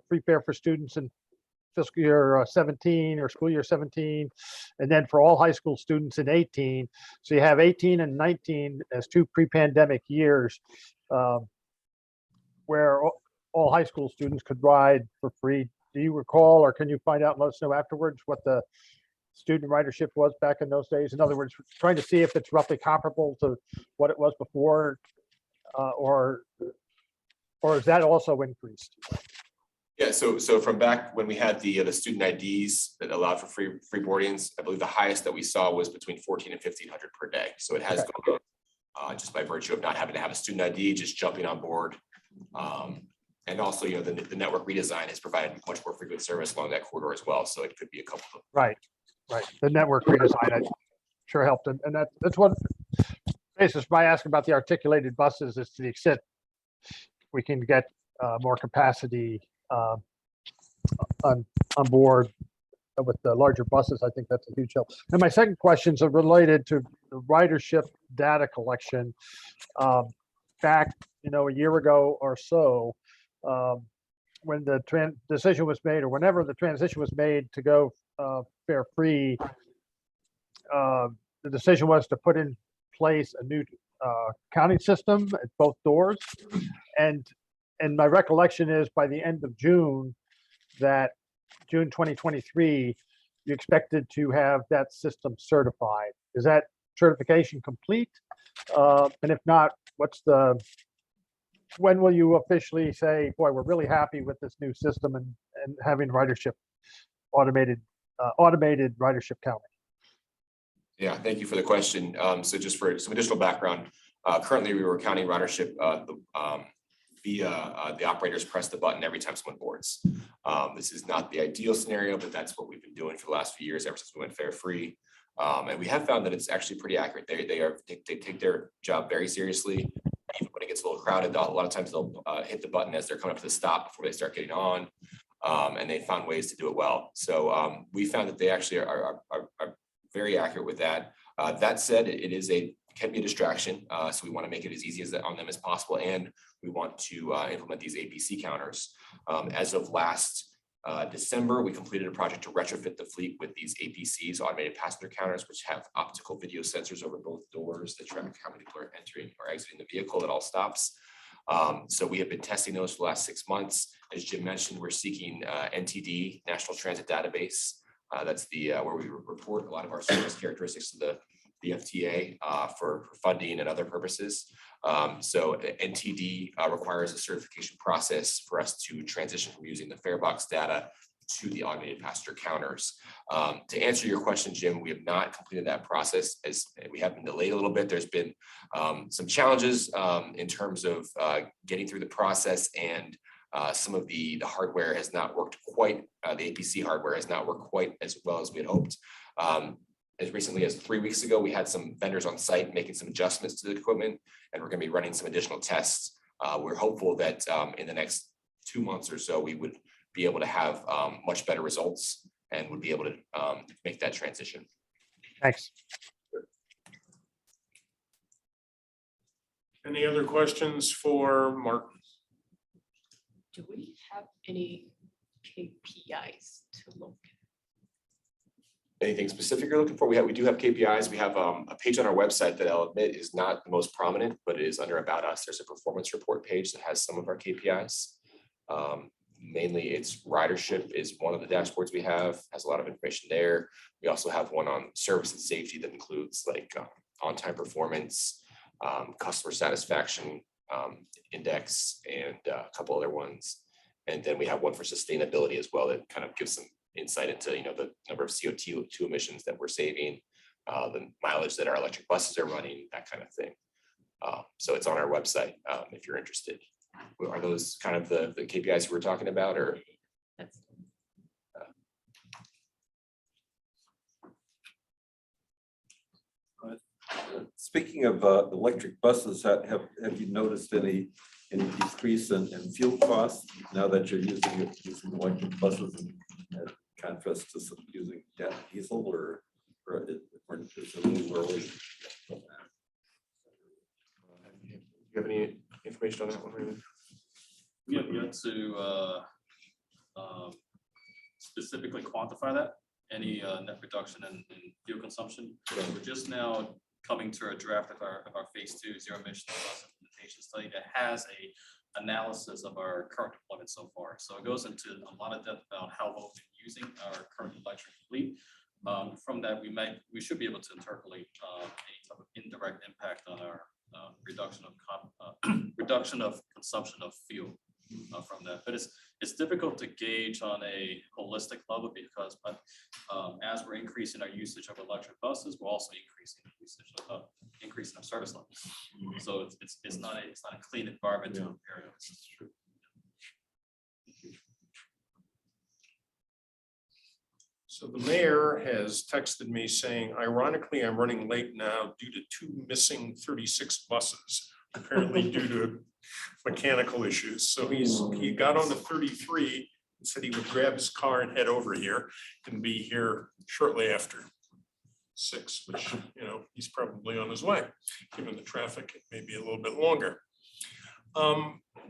free fare for students in fiscal year 17 or school year 17, and then for all high school students in 18. So you have 18 and 19 as two pre-pandemic years where all high school students could ride for free. Do you recall, or can you find out and let us know afterwards what the student ridership was back in those days? In other words, trying to see if it's roughly comparable to what it was before, or is that also increased? Yeah, so from back when we had the student IDs that allowed for free boardings, I believe the highest that we saw was between 1,400 and 1,500 per day. So it has gone up just by virtue of not having to have a student ID, just jumping on board. And also, you know, the network redesign has provided much more frequent service along that corridor as well. So it could be a couple of. Right. The network redesign sure helped, and that's one basis by asking about the articulated buses is to the extent we can get more capacity on board with the larger buses. I think that's a huge help. And my second questions are related to the ridership data collection. Back, you know, a year ago or so, when the decision was made, or whenever the transition was made to go fare free, the decision was to put in place a new counting system at both doors. And my recollection is by the end of June, that June 2023, you expected to have that system certified. Is that certification complete? And if not, when will you officially say, boy, we're really happy with this new system and having ridership automated ridership counting? Yeah, thank you for the question. So just for some additional background, currently we were counting ridership via the operators press the button every time someone boards. This is not the ideal scenario, but that's what we've been doing for the last few years, ever since we went fare free. And we have found that it's actually pretty accurate. They take their job very seriously. Even when it gets a little crowded, a lot of times they'll hit the button as they're coming up to the stop before they start getting on. And they found ways to do it well. So we found that they actually are very accurate with that. That said, can be a distraction. So we want to make it as easy on them as possible. And we want to implement these APC counters. As of last December, we completed a project to retrofit the fleet with these APCs, automated passenger counters, which have optical video sensors over both doors that track how many people are entering or exiting the vehicle at all stops. So we have been testing those for the last 6 months. As Jim mentioned, we're seeking NTD, National Transit Database. That's the where we report a lot of our service characteristics to the FTA for funding and other purposes. So NTD requires a certification process for us to transition from using the farebox data to the automated passenger counters. To answer your question, Jim, we have not completed that process as we have been delayed a little bit. There's been some challenges in terms of getting through the process, and some of the hardware has not worked quite, the APC hardware has not worked quite as well as we had hoped. As recently as 3 weeks ago, we had some vendors on site making some adjustments to the equipment, and we're going to be running some additional tests. We're hopeful that in the next 2 months or so, we would be able to have much better results and would be able to make that transition. Thanks. Any other questions for Martin? Do we have any KPIs to look at? Anything specific you're looking for? We do have KPIs. We have a page on our website that I'll admit is not the most prominent, but it is under About Us. There's a performance report page that has some of our KPIs. Mainly it's ridership is one of the dashboards we have, has a lot of information there. We also have one on service and safety that includes like on-time performance, customer satisfaction index, and a couple other ones. And then we have one for sustainability as well that kind of gives some insight into the number of CO2 emissions that we're saving, the mileage that our electric buses are running, that kind of thing. So it's on our website if you're interested. Are those kind of the KPIs we're talking about, or? Speaking of electric buses, have you noticed any decrease in fuel costs now that you're using electric buses in contrast to using diesel, or is it a little early? Do you have any information on that one, Raymond? We have yet to specifically quantify that, any net reduction in fuel consumption. We're just now coming to a draft of our phase 2 zero emission bus implementation study that has a analysis of our current deployment so far. So it goes into a lot of depth about how well we're using our current electric fleet. From that, we should be able to interpolate any type of indirect impact on our reduction of consumption of fuel from that. But it's difficult to gauge on a holistic level because as we're increasing our usage of electric buses, we're also increasing our service levels. So it's not a clean environment to compare. So the mayor has texted me saying, ironically, I'm running late now due to 2 missing 36 buses, apparently due to mechanical issues. So he got on the 33 and said he would grab his car and head over here and be here shortly after 6, which, he's probably on his way, given the traffic, it may be a little bit longer.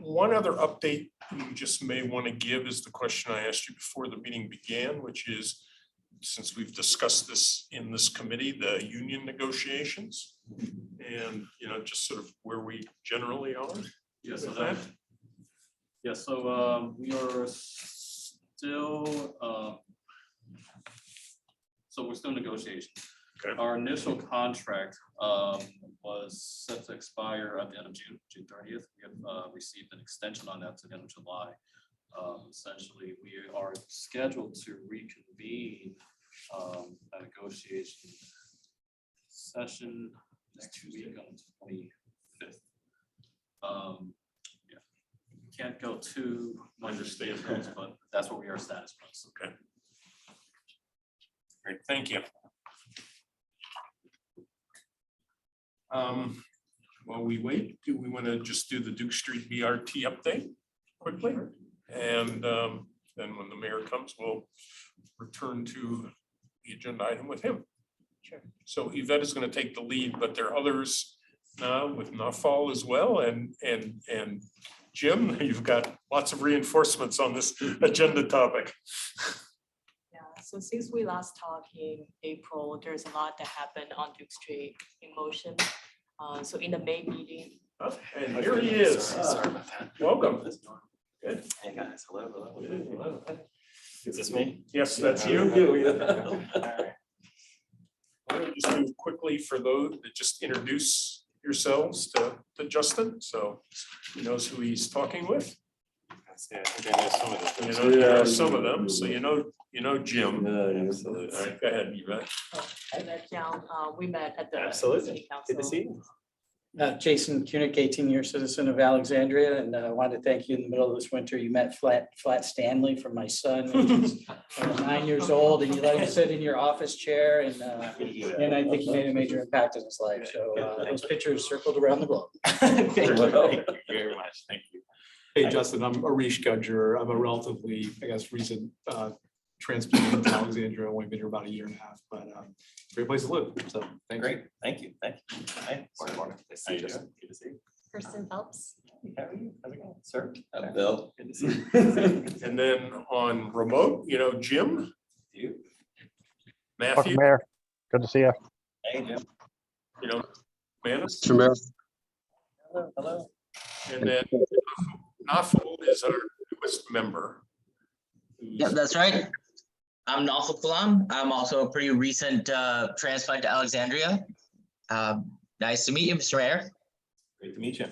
One other update you just may want to give is the question I asked you before the meeting began, which is, since we've discussed this in this committee, the union negotiations, and just sort of where we generally are. Yes, so we are still So we're still negotiating. Okay. Our initial contract was set to expire at the end of June 30th. We have received an extension on that to the end of July. Essentially, we are scheduled to reconvene a negotiation session next week on the 25th. Yeah, can't go too much details, but that's what we are status post. Okay. Great, thank you. While we wait, do we want to just do the Duke Street BRT update quickly? And then when the mayor comes, we'll return to the agenda item with him. Sure. So Yvette is going to take the lead, but there are others now with Nafal as well. And Jim, you've got lots of reinforcements on this agenda topic. Yeah, so since we last talked in April, there's a lot that happened on Duke Street in motion. So in the May meeting. And here he is. Sorry about that. Welcome. Good. Hey guys, hello, hello. Is this me? Yes, that's you. All right. Why don't you just do quickly for those that just introduce yourselves to Justin, so he knows who he's talking with. I think I know some of the things. You know some of them, so you know Jim. Absolutely. All right, go ahead, Yvette. I met John, we met at the Absolutely. city council. Good to see you. Jason Kunick, 18-year citizen of Alexandria, and I wanted to thank you in the middle of this winter. You met Flat Stanley for my son, who's 9 years old, and you let him sit in your office chair, and I think you made a major impact in his life. So those pictures circled around the globe. Thank you very much. Thank you. Hey, Justin, I'm Arish Gudger. I'm a relatively, I guess, recent transplant to Alexandria. Only been here about a year and a half, but great place to live. So thanks. Great. Thank you. Thank you. Hi. Morning. Nice to see you, Justin. Good to see you. Kristen Phelps. How are you? How's it going, sir? I'm Bill. Good to see you. And then on remote, Jim, You. Matthew, Welcome, Mayor. Good to see you. Hey, Jim. Manus, Mr. Mayor. Hello. Hello. and then Nafal is our newest member. Yeah, that's right. I'm Nawfal Kalam. I'm also a pretty recent transplant to Alexandria. Nice to meet you, Mr. Mayor. Great to meet you.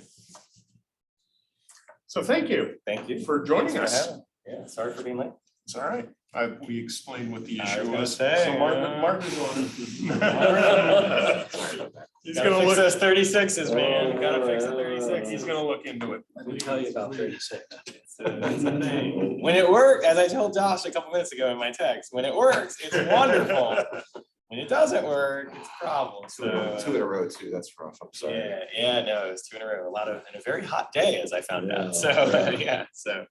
So thank you Thank you for joining Thanks for us. having me. Yeah, sorry for being late. It's all right. We explained what the I was issue gonna was. say, So Mark is on. He's Gotta gonna fix look, those 36s, man. Gotta fix the 36s. he's gonna look into it. Let me tell you about 36. That's the thing. When it works, as I told Josh a couple minutes ago in my text, when it works, it's wonderful. When it doesn't work, it's a problem. So Two in a row too, that's rough, I'm sorry. yeah, no, it was 2 in a row. In a very hot day, as I found out. So so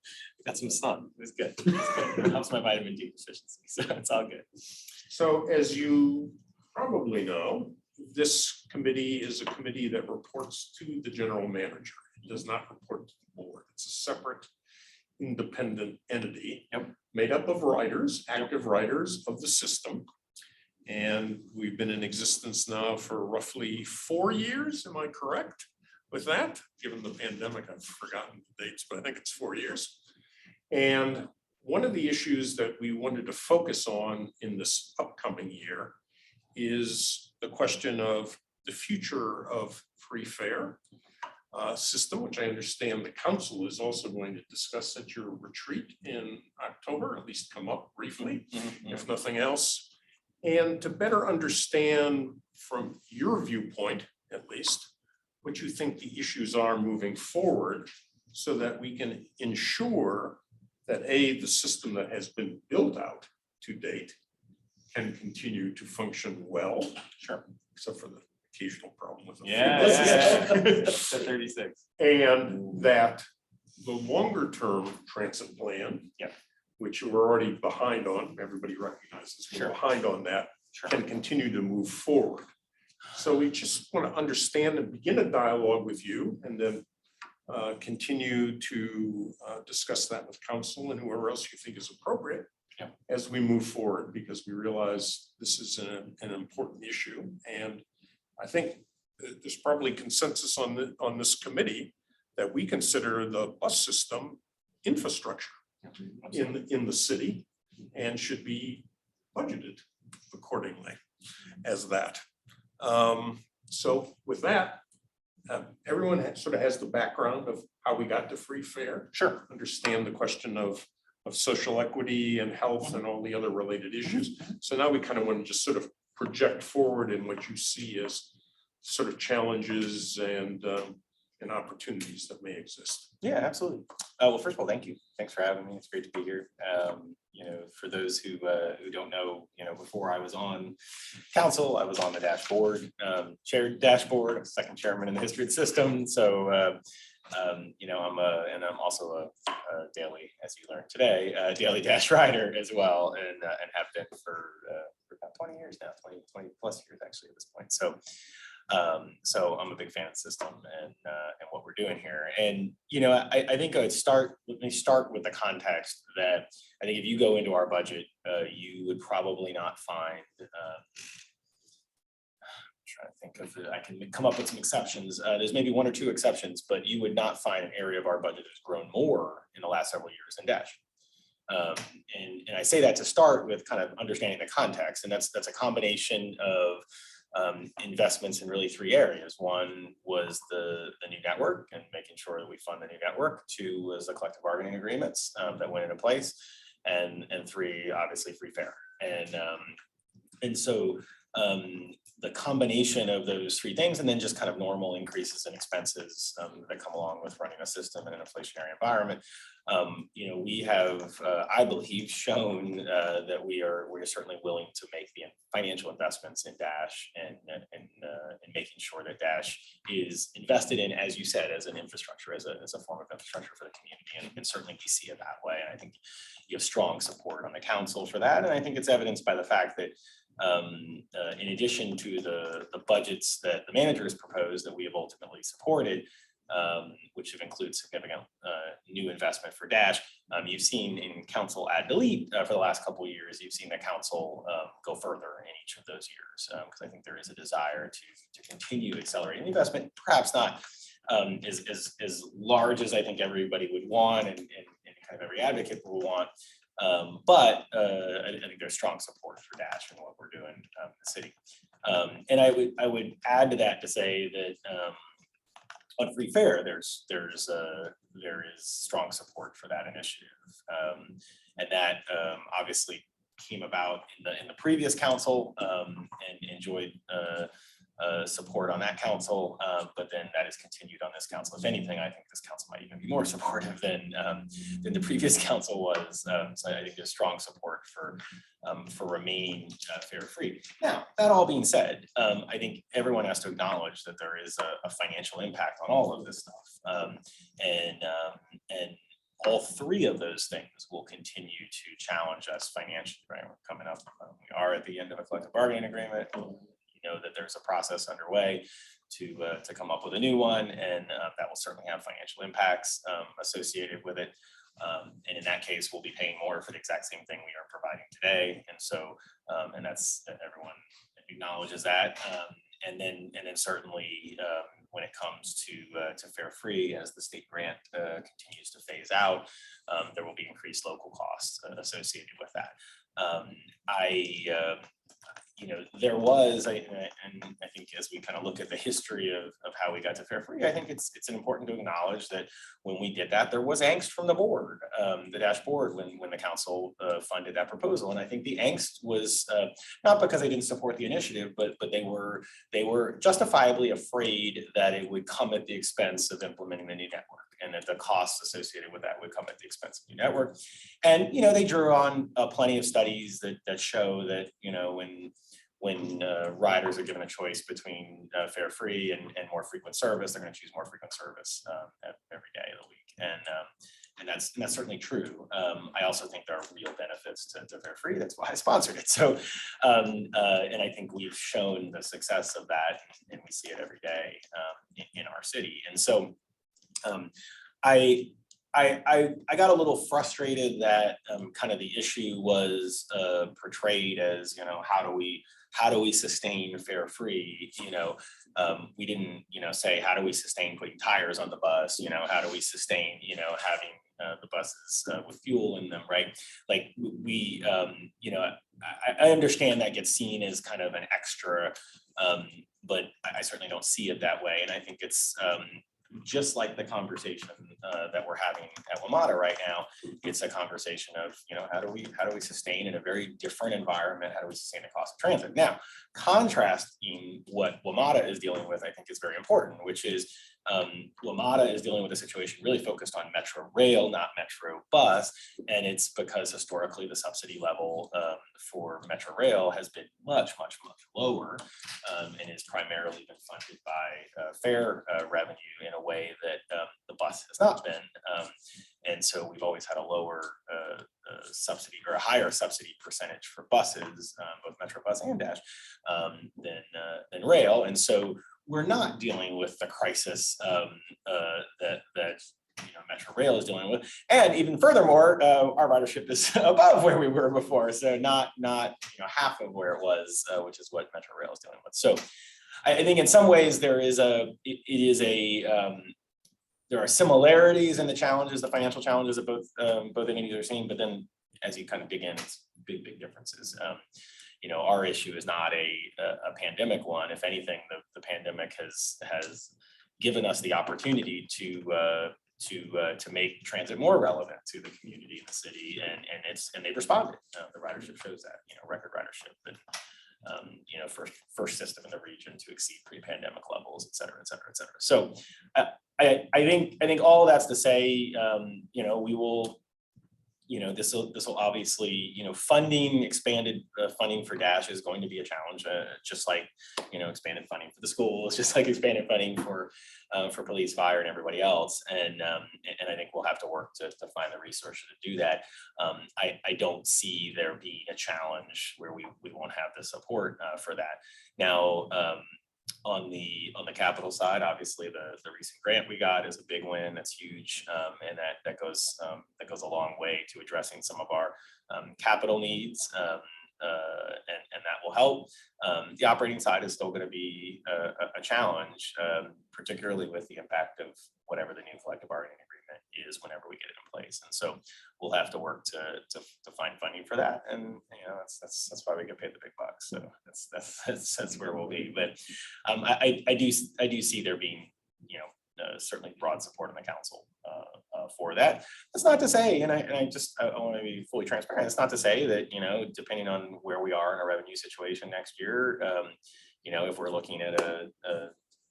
got some sun. It was good. It helps my vitamin D deficiency, so it's all good. So as you probably know, this committee is a committee that reports to the general manager. It does not report to the board. It's a separate independent entity made up of writers, active writers of the system. And we've been in existence now for roughly 4 years. Am I correct with that? Given the pandemic, I've forgotten the dates, but I think it's 4 years. And one of the issues that we wanted to focus on in this upcoming year is the question of the future of free fare system, which I understand the council is also going to discuss at your retreat in October, at least come up briefly, if nothing else. And to better understand from your viewpoint, at least, what you think the issues are moving forward so that we can ensure that the system that has been built out to date can continue to function well. Sure. Except for the occasional problem with the. The 36. And that the longer term transit plan, which we're already behind on, everybody recognizes we're behind on that, can continue to move forward. So we just want to understand and begin a dialogue with you, and then continue to discuss that with council and whoever else you think is appropriate as we move forward, because we realize this is an important issue. And I think there's probably consensus on this committee that we consider the bus system infrastructure in the city and should be budgeted accordingly as that. So with that, everyone sort of has the background of how we got to free fare. Sure. Understand the question of social equity and health and all the other related issues. So now we kind of want to just sort of project forward in what you see as sort of challenges and opportunities that may exist. Yeah, absolutely. Well, first of all, thank you. Thanks for having me. It's great to be here. For those who don't know, before I was on council, I was on the dashboard, chaired dashboard, second chairman in the history of the system. So, I'm also a daily, as you learned today, daily dash rider as well, and have been for about 20 years now, 20 plus years actually at this point. So I'm a big fan of the system and what we're doing here. And, I think let me start with the context that I think if you go into our budget, you would probably not find, trying to think of it, I can come up with some exceptions. There's maybe one or two exceptions, but you would not find an area of our budget that's grown more in the last several years than Dash. And I say that to start with kind of understanding the context, and that's a combination of investments in really three areas. One was the new network and making sure that we fund the new network. Two was the collective bargaining agreements that went into place, and three, obviously, free fare. And so the combination of those three things, and then just kind of normal increases in expenses that come along with running a system in an inflationary environment. We have, I believe, shown that we're certainly willing to make the financial investments in Dash and making sure that Dash is invested in, as you said, as an infrastructure, as a form of infrastructure for the community. And certainly we see it that way. And I think you have strong support on the council for that. And I think it's evidenced by the fact that in addition to the budgets that the managers proposed that we have ultimately supported, which have included significant new investment for Dash, you've seen in council ad delete for the last couple of years, you've seen the council go further in each of those years, because I think there is a desire to continue accelerating investment, perhaps not as large as I think everybody would want and kind of every advocate would want. But I think there's strong support for Dash and what we're doing in the city. And I would add to that to say that on free fare, there is strong support for that initiative, and that obviously came about in the previous council and enjoyed support on that council, but then that is continued on this council. If anything, I think this council might even be more supportive than the previous council was. So I think there's strong support for remaining fare free. Now, that all being said, I think everyone has to acknowledge that there is a financial impact on all of this stuff, and all three of those things will continue to challenge us financially. Right, we're coming up. We are at the end of a collective bargaining agreement. Know that there's a process underway to come up with a new one, and that will certainly have financial impacts associated with it. And in that case, we'll be paying more for the exact same thing we are providing today. And so, and that's everyone acknowledges that. And then certainly when it comes to fare free, as the state grant continues to phase out, there will be increased local costs associated with that. There was, and I think as we kind of look at the history of how we got to fare free, I think it's important to acknowledge that when we did that, there was angst from the board, the dashboard, when the council funded that proposal. And I think the angst was not because they didn't support the initiative, but they were justifiably afraid that it would come at the expense of implementing the new network, and that the costs associated with that would come at the expense of the new network. And they drew on plenty of studies that show that when riders are given a choice between fare free and more frequent service, they're going to choose more frequent service every day of the week. And that's certainly true. I also think there are real benefits to fare free. That's why I sponsored it. So, and I think we've shown the success of that, and we see it every day in our city. And so, I got a little frustrated that kind of the issue was portrayed as, how do we sustain fare free? We didn't, say, how do we sustain putting tires on the bus? How do we sustain, having the buses with fuel in them, right? Like I understand that gets seen as kind of an extra, but I certainly don't see it that way. And I think it's just like the conversation that we're having at WMATA right now. It's a conversation of, how do we sustain in a very different environment? How do we sustain the cost of transit? Now, contrasting what WMATA is dealing with, I think is very important, which is WMATA is dealing with a situation really focused on Metro Rail, not Metro Bus. And it's because historically the subsidy level for Metro Rail has been much, much, much lower and is primarily been funded by fare revenue in a way that the bus has not been. And so we've always had a lower subsidy or a higher subsidy percentage for buses, both Metro Bus and Dash, than rail. And so we're not dealing with the crisis that Metro Rail is dealing with, and even furthermore, our ridership is above where we were before, so not half of where it was, which is what Metro Rail is dealing with. So I think in some ways there are similarities in the challenges, the financial challenges that both entities are seeing, but then as you kind of dig in, it's big differences. Our issue is not a pandemic one. If anything, the pandemic has given us the opportunity to make transit more relevant to the community in the city, and they've responded. The ridership shows that, record ridership, and first system in the region to exceed pre-pandemic levels, et cetera, et cetera, et cetera. So I think all that's to say, we will. This will obviously, expanded funding for Dash is going to be a challenge, just like, expanded funding for the schools, just like expanded funding for police, fire, and everybody else. And I think we'll have to work to find the resources to do that. I don't see there being a challenge where we won't have the support for that. Now, on the capital side, obviously the recent grant we got is a big win. That's huge, and that goes a long way to addressing some of our capital needs, and that will help. The operating side is still going to be a challenge, particularly with the impact of whatever the new collective bargaining agreement is whenever we get it in place. And so we'll have to work to find funding for that. And that's why we get paid the big bucks. So that's where we'll be. But I do see there being certainly broad support in the council for that. That's not to say, and I want to be fully transparent. It's not to say that depending on where we are in a revenue situation next year, if we're looking at a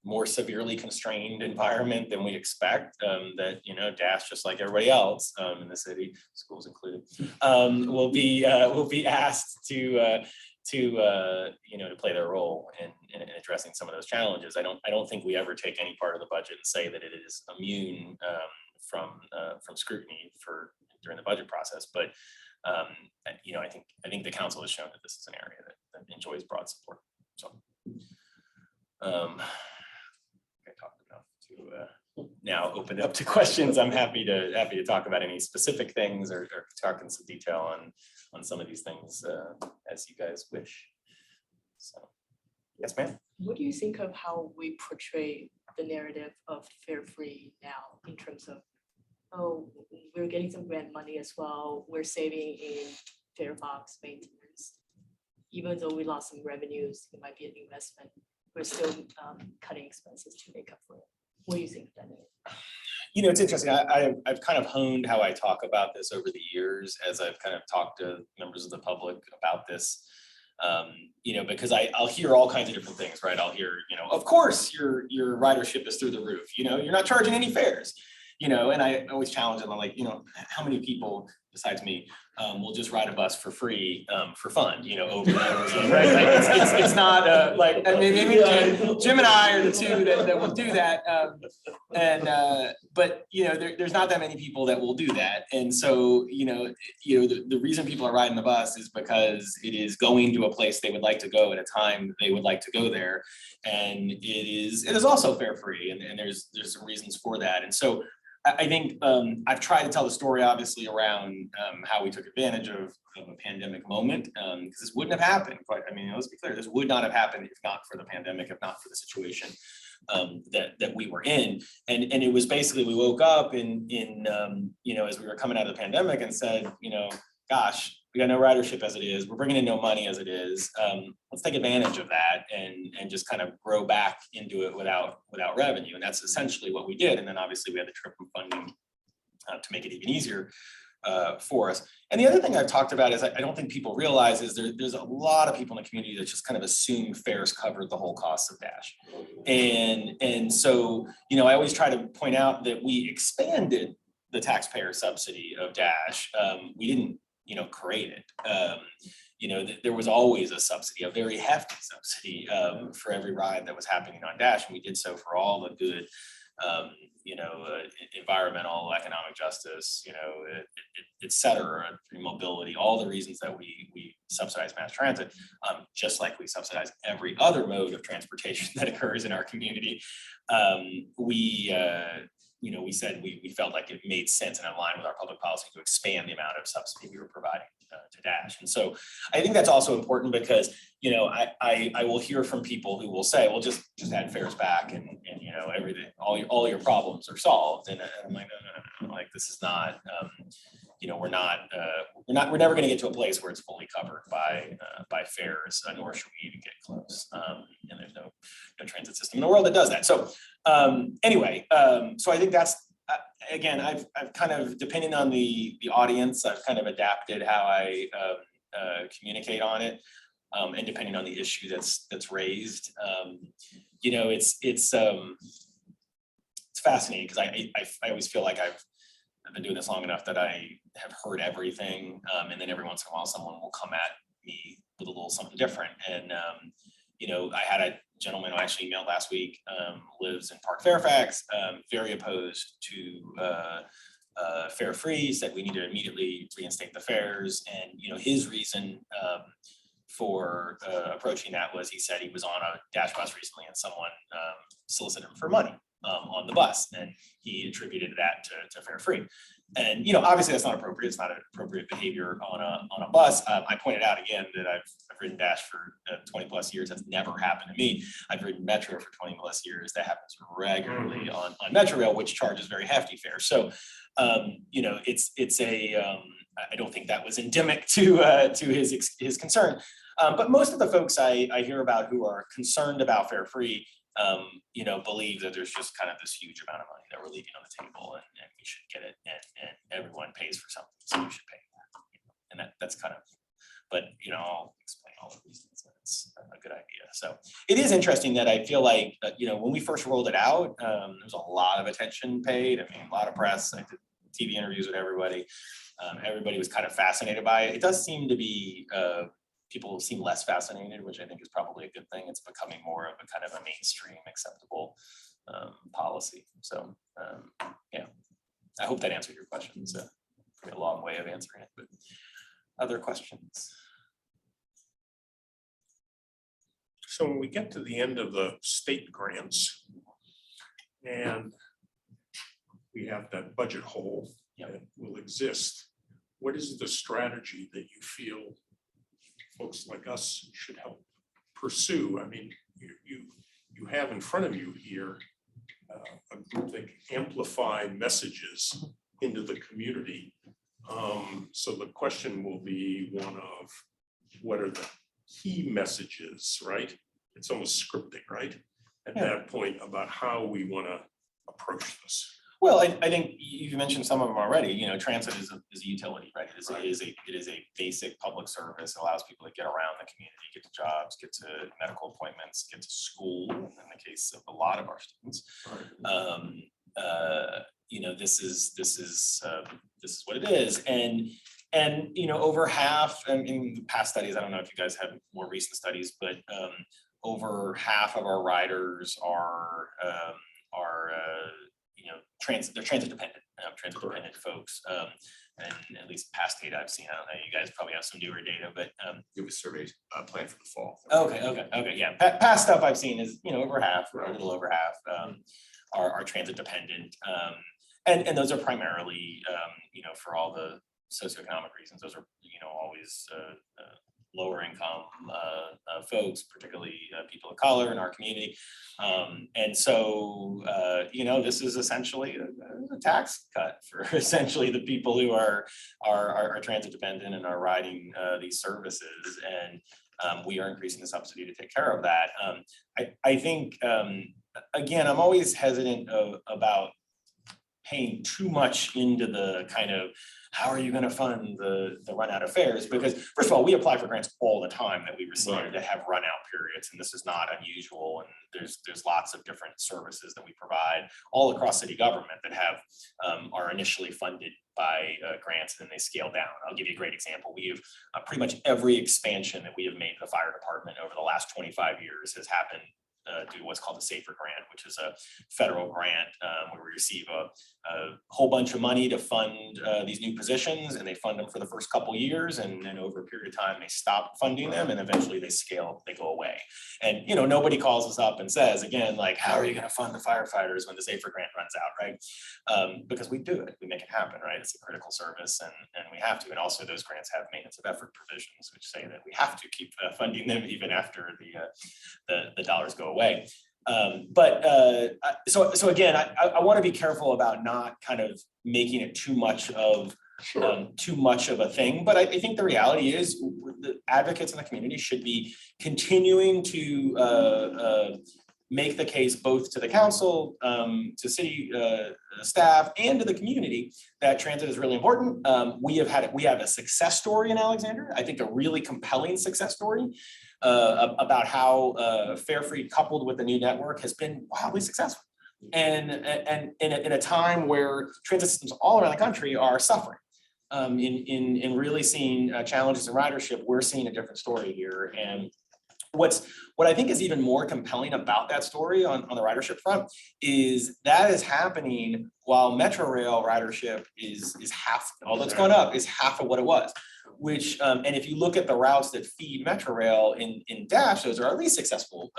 more severely constrained environment than we expect, that Dash, just like everybody else in the city, schools included, will be asked to play their role in addressing some of those challenges. I don't think we ever take any part of the budget and say that it is immune from scrutiny during the budget process. But I think the council has shown that this is an area that enjoys broad support. So I talked enough to now open it up to questions. I'm happy to talk about any specific things or talk in some detail on some of these things as you guys wish. So, yes, ma'am. What do you think of how we portray the narrative of fare free now in terms of, oh, we're getting some grant money as well, we're saving in fare box maintenance, even though we lost some revenues, it might be an investment, we're still cutting expenses to make up for it. What do you think of that? It's interesting. I've kind of honed how I talk about this over the years as I've kind of talked to members of the public about this. Because I'll hear all kinds of different things, right? I'll hear, of course your ridership is through the roof, you're not charging any fares, and I always challenge them. I'm like, how many people besides me will just ride a bus for free for fun, over and over again, right? Like it's not like, I mean, maybe Jim and I are the two that will do that. But there's not that many people that will do that. And so, the reason people are riding the bus is because it is going to a place they would like to go at a time they would like to go there. And it is also fare free. And there's some reasons for that. And so I think I've tried to tell the story obviously around how we took advantage of a pandemic moment, because this wouldn't have happened. But I mean, let's be clear, this would not have happened if not for the pandemic, if not for the situation that we were in. And it was basically, we woke up in you know, as we were coming out of the pandemic and said, you know, gosh, we got no ridership as it is. We're bringing in no money as it is. Let's take advantage of that and just kind of grow back into it without revenue. And that's essentially what we did. And then obviously we had the trip funding to make it even easier for us. And the other thing I've talked about is I don't think people realize is there's a lot of people in the community that just kind of assume fares covered the whole cost of Dash. And so, you know, I always try to point out that we expanded the taxpayer subsidy of Dash. We didn't, you know, create it. You know, there was always a subsidy, a very hefty subsidy for every ride that was happening on Dash. And we did so for all the good, you know, environmental, economic justice, you know, et cetera, mobility, all the reasons that we subsidize mass transit, just like we subsidize every other mode of transportation that occurs in our community. You know, we said we felt like it made sense and in line with our public policy to expand the amount of subsidy we were providing to Dash. And so I think that's also important because, you know, I will hear from people who will say, well, just add fares back and you know, everything, all your problems are solved. And I'm like, no, like this is not, you know, we're never going to get to a place where it's fully covered by fares, nor should we even get close. And there's no transit system in the world that does that. So anyway, so I think that's, again, I've kind of, depending on the audience, I've kind of adapted how I communicate on it, and depending on the issue that's raised. You know, it's fascinating because I always feel like I've been doing this long enough that I have heard everything, and then every once in a while someone will come at me with a little something different. And you know, I had a gentleman who actually emailed last week, lives in Park Fairfax, very opposed to fare free, said we need to immediately reinstate the fares. And you know, his reason for approaching that was he said he was on a Dash bus recently and someone solicited him for money on the bus, and he attributed that to fare free. And you know, obviously that's not appropriate. It's not an appropriate behavior on a bus. I pointed out again that I've ridden Dash for 20 plus years. That's never happened to me. I've ridden Metro for 20 plus years. That happens regularly on Metro Rail, which charges very hefty fares. So you know, it's a I don't think that was endemic to his concern. But most of the folks I hear about who are concerned about fare free, you know, believe that there's just kind of this huge amount of money that we're leaving on the table and we should get it, and everyone pays for something, so we should pay that. You know? And that's kind of, but you know, I'll explain all the reasons that it's a good idea. So it is interesting that I feel like, you know, when we first rolled it out, there was a lot of attention paid. I mean, a lot of press. I did TV interviews with everybody. Everybody was kind of fascinated by it. It does seem to be, people seem less fascinated, which I think is probably a good thing. It's becoming more of a kind of a mainstream acceptable policy. So yeah, I hope that answered your question. It's a long way of answering it, but other questions? So when we get to the end of the state grants and we have that budget hole that will exist, what is the strategy that you feel folks like us should help pursue? I mean, you have in front of you here a group that can amplify messages into the community. So the question will be one of what are the key messages, right? It's almost scripting, right? At that point about how we want to approach this. Well, I think you mentioned some of them already. You know, transit is a utility, right? It is a basic public service. It allows people to get around the community, get to jobs, get to medical appointments, get to school. In the case of a lot of our students, you know, this is what it is. And you know, over half, and in past studies, I don't know if you guys have more recent studies, but over half of our riders are you know, they're transit dependent folks. And at least past data I've seen, I don't know, you guys probably have some newer data, but it was surveyed planned for the fall. Okay, yeah. Past stuff I've seen is, you know, over half or a little over half are transit dependent. And those are primarily, for all the socioeconomic reasons, those are, always lower income folks, particularly people of color in our community. And so, this is essentially a tax cut for essentially the people who are transit dependent and are riding these services. And we are increasing the subsidy to take care of that. I think, again, I'm always hesitant about paying too much into the kind of, how are you going to fund the run out of fares? Because first of all, we apply for grants all the time that we receive that have run out periods, and this is not unusual. And there's lots of different services that we provide all across city government that have are initially funded by grants and then they scale down. I'll give you a great example. We have pretty much every expansion that we have made to the fire department over the last 25 years has happened do what's called the SAFER grant, which is a federal grant where we receive a whole bunch of money to fund these new positions, and they fund them for the first couple years, and then over a period of time they stop funding them, and eventually they scale, they go away. And nobody calls us up and says, again, like, how are you going to fund the firefighters when the SAFER grant runs out, right? Because we do it, we make it happen, right? It's a critical service, and we have to. And also those grants have maintenance of effort provisions, which say that we have to keep funding them even after the dollars go away. So again, I want to be careful about not kind of making it too much of a thing. But I think the reality is the advocates in the community should be continuing to make the case both to the council, to city staff, and to the community that transit is really important. We have a success story in Alexandria. I think a really compelling success story about how fare free coupled with the new network has been wildly successful. And in a time where transit systems all around the country are suffering. In really seeing challenges in ridership, we're seeing a different story here. And what I think is even more compelling about that story on the ridership front is that is happening while Metro Rail ridership is half, although it's gone up, is half of what it was. Which, and if you look at the routes that feed Metro Rail in Dash, those are our least successful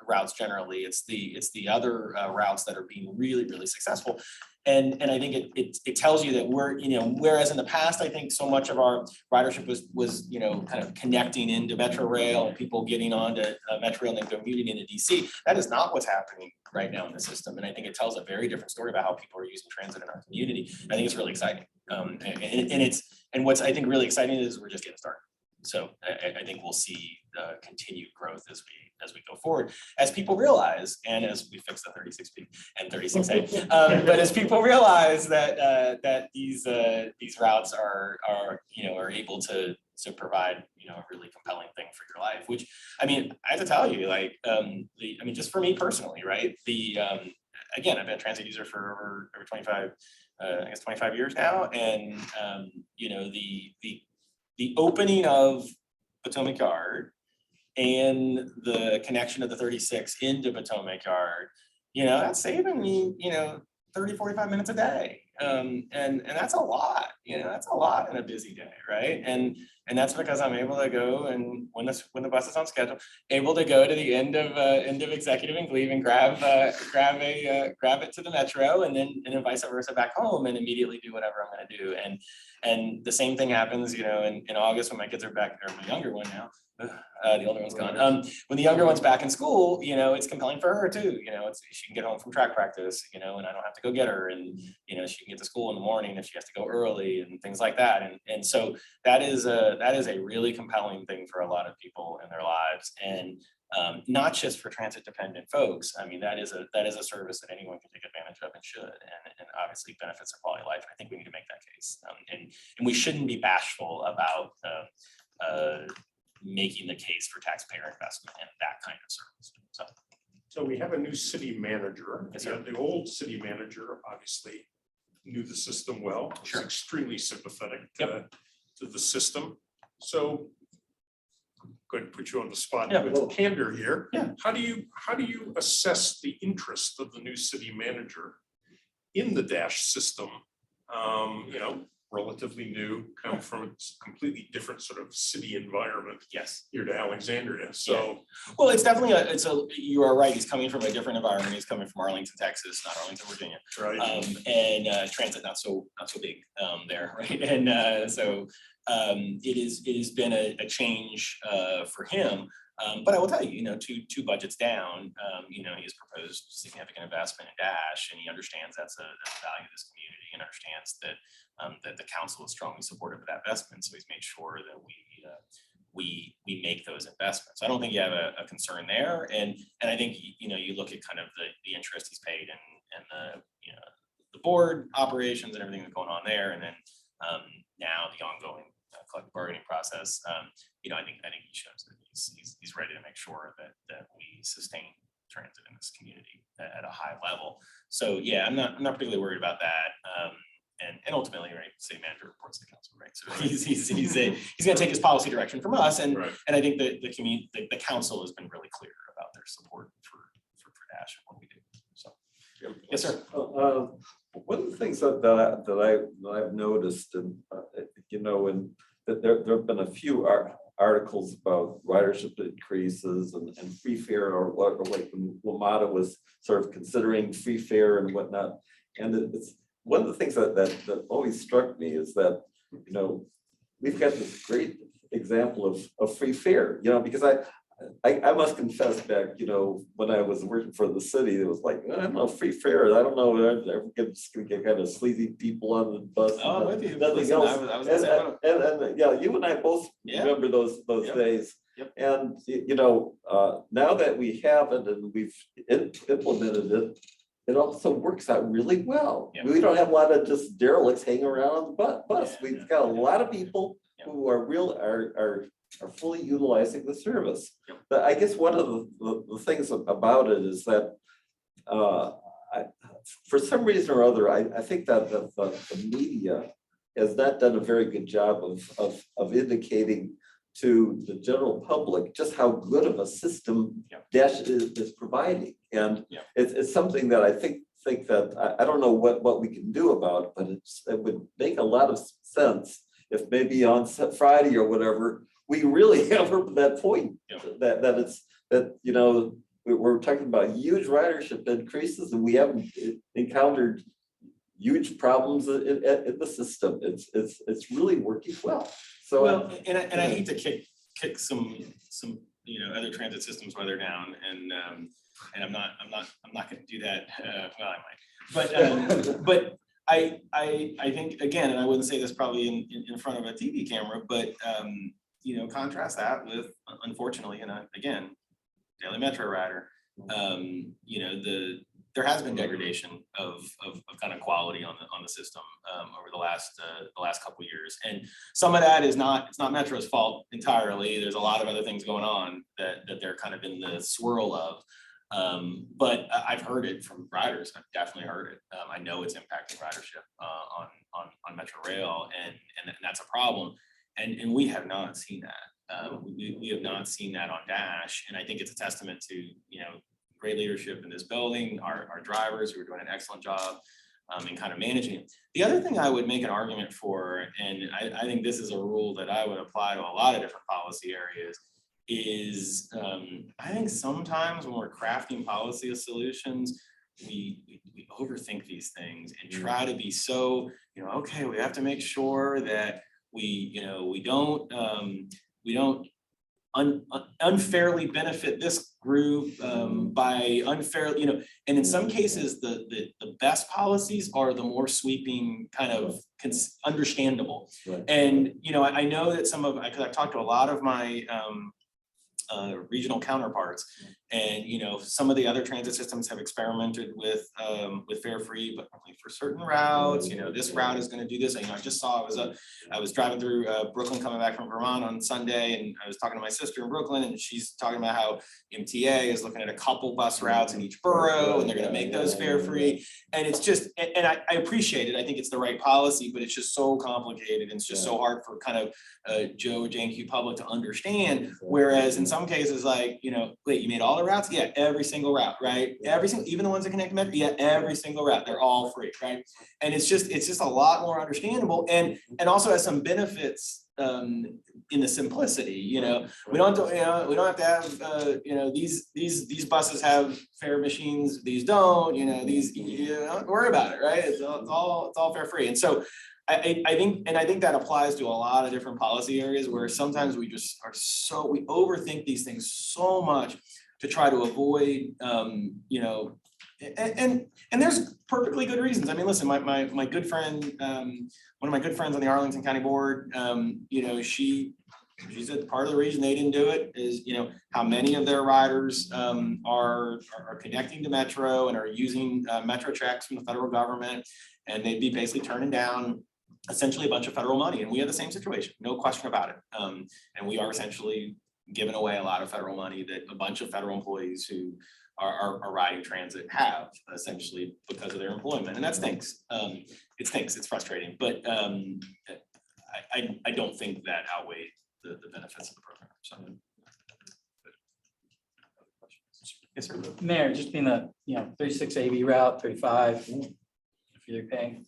routes generally. It's the other routes that are being really, really successful. And I think it tells you that we're, whereas in the past, I think so much of our ridership was kind of connecting into Metro Rail and people getting onto Metro Rail and then commuting into DC. That is not what's happening right now in the system. And I think it tells a very different story about how people are using transit in our community. I think it's really exciting. And what's I think really exciting is we're just getting started. So I think we'll see continued growth as we go forward, as people realize, and as we fix the 36B and 36A. But as people realize that these routes are able to provide a really compelling thing for your life. Which I have to tell you, just for me personally, right? Again, I've been a transit user for over 25 years now, and the opening of Potomac Yard and the connection of the 36 into Potomac Yard, that's saving me, 30-45 minutes a day. And that's a lot, that's a lot in a busy day, right? And that's because I'm able to go, and when the bus is on schedule, able to go to the end of Executive and Glebe and grab it to the Metro, and then vice versa back home, and immediately do whatever I'm going to do. And the same thing happens, in August when my kids are back, or my younger one now. The older one's gone. When the younger one's back in school, it's compelling for her too. She can get home from track practice, and I don't have to go get her, and she can get to school in the morning if she has to go early and things like that. And so that is a really compelling thing for a lot of people in their lives, and not just for transit dependent folks. That is a service that anyone can take advantage of and should, and obviously benefits their quality of life. I think we need to make that case, and we shouldn't be bashful about making the case for taxpayer investment in that kind of service. So we have a new city manager. Yes, sir. The old city manager obviously knew the system well. Sure. Was extremely sympathetic Yep. to the system. So going to put you on the spot Yeah. with candor here. Yeah. How do you assess the interest of the new city manager in the Dash system? relatively new, come from a completely different sort of city environment Yes. here to Alexandria. So Well, it's definitely you are right. He's coming from a different environment. He's coming from Arlington, Texas, not Arlington, Virginia. right. And transit not so big there, right? And it has been a change for him. But I will tell you, two budgets down, he has proposed significant investment in Dash, and he understands that's a value of this community, and understands that that the council is strongly supportive of that investment. So he's made sure that we make those investments. I don't think you have a concern there, and I think you look at kind of the interest he's paid and the board operations and everything that's going on there, and then now the ongoing collective bargaining process. I think he shows that he's ready to make sure that we sustain transit in this community at a high level. So yeah, I'm not particularly worried about that. And ultimately, right, city manager reports to the council, right? So he's going to take his policy direction from us, and I think the community, the council has been really clear about their support for Dash and what we do. So yes, sir. One of the things that I've noticed, and and that there have been a few articles about ridership increases and free fare, or like when WMATA was sort of considering free fare and whatnot. And it's one of the things that always struck me is that, we've got this great example of free fare, because I must confess back, when I was working for the city, it was like, I don't know, free fare. I don't know, I'm just gonna get kind of sleazy people on the bus. Oh, with you. Nothing Listen, else. I was And yeah, you and I both remember those Yep. days. Yep. And now that we have it and we've implemented it, it also works out really well. Yep. We don't have a lot of just derelicts hanging around on the bus. Yeah, We've got a lot of people Yep. who are fully utilizing the service. Yep. But I guess one of the things about it is that for some reason or other, I think that the media has not done a very good job of indicating to the general public just how good of a system Dash is providing. And it's something that I think that I don't know what we can do about it, but it would make a lot of sense if maybe on Friday or whatever, we really have that point that we're talking about huge ridership increases, and we haven't encountered huge problems in the system. It's really working well. So and I hate to kick some other transit systems while they're down, and I'm not going to do that. Well, I might, but I think, again, and I wouldn't say this probably in front of a TV camera, but contrast that with, unfortunately, and again, Daily Metro rider, there has been degradation of kind of quality on the system over the last couple of years, and some of that it's not Metro's fault entirely. There's a lot of other things going on that they're kind of in the swirl of. But I've heard it from riders. I've definitely heard it. I know it's impacting ridership on Metro Rail, and that's a problem. And we have not seen that. We have not seen that on Dash, and I think it's a testament to great leadership in this building, our drivers who are doing an excellent job in kind of managing it. The other thing I would make an argument for, and I think this is a rule that I would apply to a lot of different policy areas, is I think sometimes when we're crafting policy solutions, we overthink these things and try to be so, okay, we have to make sure that we don't unfairly benefit this group by unfairly, and in some cases, the best policies are the more sweeping, kind of understandable. Right. And, I know that because I've talked to a lot of my regional counterparts, and some of the other transit systems have experimented with fare free, but only for certain routes. This route is going to do this. I just saw I was driving through Brooklyn coming back from Vermont on Sunday, and I was talking to my sister in Brooklyn, and she's talking about how MTA is looking at a couple bus routes in each borough, and they're going to make those fare free. And it's just, and I appreciate it. I think it's the right policy, but it's just so complicated, and it's just so hard for kind of Joe or JNQ public to understand. Whereas in some cases, like, wait, you made all smaller routes, yeah, every single route, right? Every single, even the ones that connect to Metro, yeah, every single route, they're all free, right? And it's just a lot more understandable and also has some benefits in the simplicity, you know, we don't have to have, you know, these buses have fare machines, these don't, you know, these, you don't worry about it, right? It's all fare free. And so I think that applies to a lot of different policy areas where sometimes we just are we overthink these things so much to try to avoid, you know, and there's perfectly good reasons. I mean, listen, my good friend, one of my good friends on the Arlington County Board, you know, she said part of the reason they didn't do it is, you know, how many of their riders are connecting to Metro and are using Metro checks from the federal government, and they'd be basically turning down essentially a bunch of federal money. And we have the same situation, no question about it. And we are essentially giving away a lot of federal money that a bunch of federal employees who are riding transit have essentially because of their employment. And that stinks. It stinks, it's frustrating, but I don't think that outweighed the benefits of the program. So. Yes, sir. Mayor, just being the, 36 AV route, 35, if you're paying.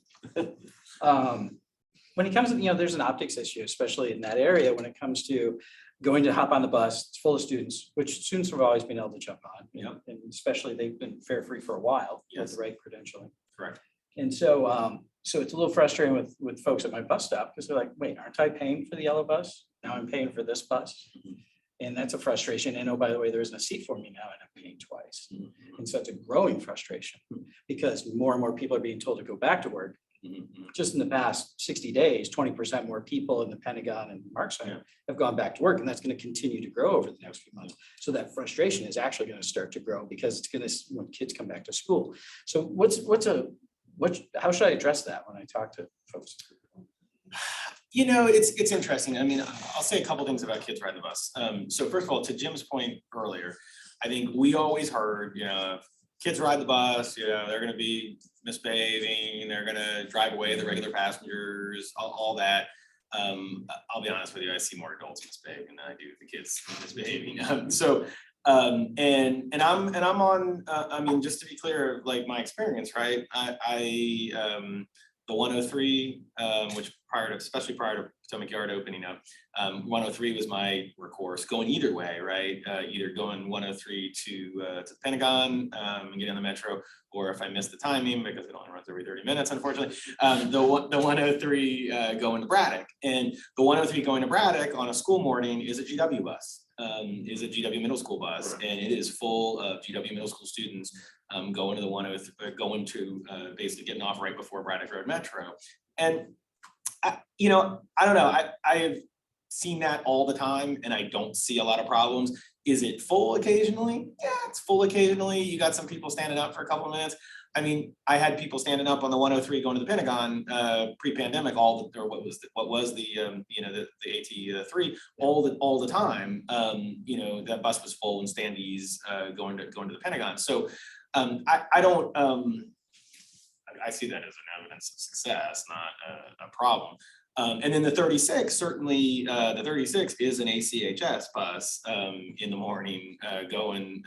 When it comes to, there's an optics issue, especially in that area, when it comes to going to hop on the bus, it's full of students, which students have always been able to jump on, and especially they've been fare free for a while with the right credentialing. Correct. And so, so it's a little frustrating with folks at my bus stop because they're like, wait, aren't I paying for the yellow bus? Now I'm paying for this bus. And that's a frustration. And oh, by the way, there isn't a seat for me now and I'm paying twice. And so it's a growing frustration because more and more people are being told to go back to work. Just in the past 60 days, 20% more people in the Pentagon and Mark Center have gone back to work, and that's going to continue to grow over the next few months. So that frustration is actually going to start to grow because it's going to, when kids come back to school. So how should I address that when I talk to folks? You know, it's interesting. I mean, I'll say a couple things about kids riding the bus. So first of all, to Jim's point earlier, I think we always heard, kids ride the bus, they're going to be misbehaving, they're going to drive away the regular passengers, all that. I'll be honest with you, I see more adults misbehaving than I do the kids misbehaving. And I'm on, I mean, just to be clear, like my experience, right? The 103, which especially prior to Potomac Yard opening up, 103 was my workhorse going either way, right? Either going 103 to the Pentagon and getting on the Metro, or if I missed the timing because it only runs every 30 minutes, unfortunately, the 103 going to Braddock. And the 103 going to Braddock on a school morning is a GW bus, is a GW middle school bus, and it is full of GW middle school students going to the 103, going to basically getting off right before Braddock Road Metro. And I don't know. I have seen that all the time, and I don't see a lot of problems. Is it full occasionally? Yeah, it's full occasionally. You got some people standing up for a couple of minutes. I mean, I had people standing up on the 103 going to the Pentagon pre-pandemic, what was the AT3 all the time. That bus was full and standees going to the Pentagon. So I don't. I see that as an evidence of success, not a problem. And then the 36, certainly the 36 is an ACHS bus in the morning going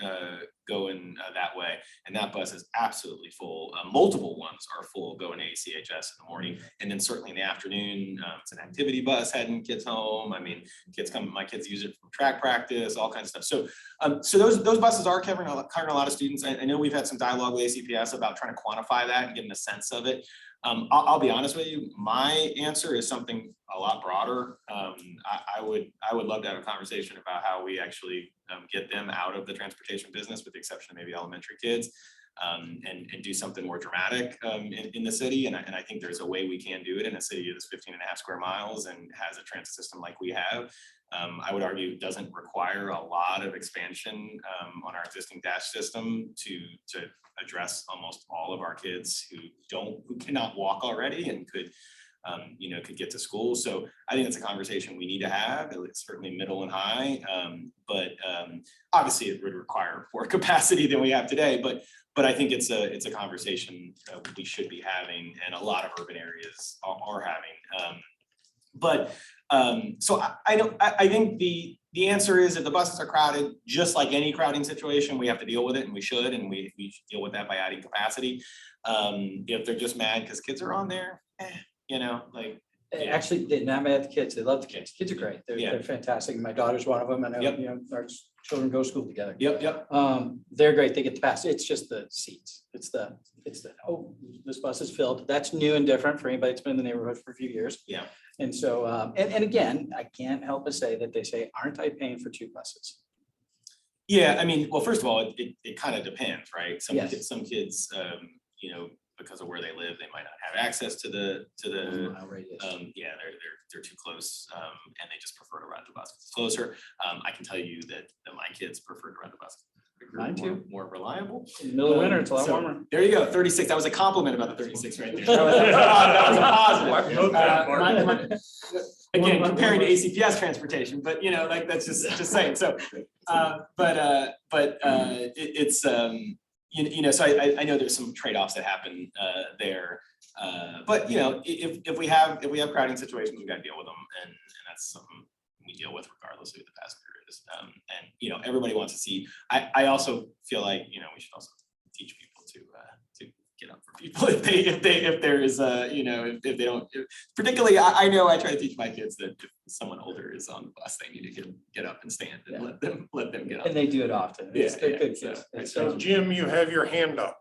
that way. And that bus is absolutely full. Multiple ones are full going to ACHS in the morning. And then certainly in the afternoon, it's an activity bus heading kids home. I mean, my kids use it for track practice, all kinds of stuff. So those buses are covering a lot of students. I know we've had some dialogue with ACPS about trying to quantify that and getting a sense of it. I'll be honest with you, my answer is something a lot broader. I would love to have a conversation about how we actually get them out of the transportation business, with the exception of maybe elementary kids, and do something more dramatic in the city. And I think there's a way we can do it in a city that's 15.5 square miles and has a transit system like we have. I would argue it doesn't require a lot of expansion on our existing dash system to address almost all of our kids who cannot walk already and could get to school. So I think it's a conversation we need to have. It's certainly middle and high, but obviously it would require more capacity than we have today. But I think it's a conversation we should be having, and a lot of urban areas are having. So I think the answer is if the buses are crowded, just like any crowding situation, we have to deal with it, and we should should deal with that by adding capacity. If they're just mad because kids are on there, you know, like. Yeah. Actually, they're not mad at the kids. They love the kids. Kids are great. Yeah. They're fantastic. My daughter's one of them. I know, Yep. you know, our children go to school together. Yep. They're great. They get the pass. It's just the seats. It's the, oh, this bus is filled. That's new and different for anybody that's been in the neighborhood for a few years. Yeah. And so, and again, I can't help but say that they say, aren't I paying for 2 buses? Yeah, I mean, well, first of all, it kind of depends, right? Some Yes. kids, you know, because of where they live, they might not have access to the Outrageous. yeah, they're too close, and they just prefer to ride the bus 'cause it's closer. I can tell you that my kids prefer to ride the bus. Mine too. More reliable. In the middle of winter, it's a lot So, warmer. there you go, 36. That was a compliment about the 36 right there. That was a positive. Again, comparing to ACPS transportation, but you know, like that's just saying. So, it's you know, so I know there's some trade-offs that happen there. But you know, if we have crowding situations, we got to deal with them, and that's something we deal with regardless of who the passenger is. And you know, everybody wants to see. I also feel like, you know, we should also teach people to get up for people if there is you know, if they don't. Particularly, I know I try to teach my kids that if someone older is on the bus, they need to get up and stand and let them get up. And they do it often. Yeah, They're good so- kids. So Jim, you have your hand up.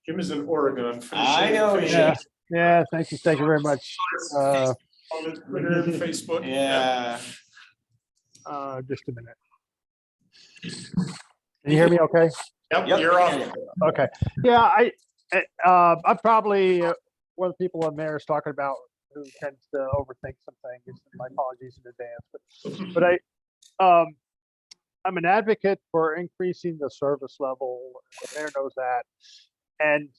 Jim is in Oregon. I know, finishing Yeah, thank you very much. On the Twitter and Facebook. Yeah. Just a minute. Can you hear me okay? Yep, Yep. you're on. Okay, yeah, I'm probably one of the people on there is talking about who tends to overthink some things. My apologies in advance, but I'm an advocate for increasing the service level. The mayor knows that, and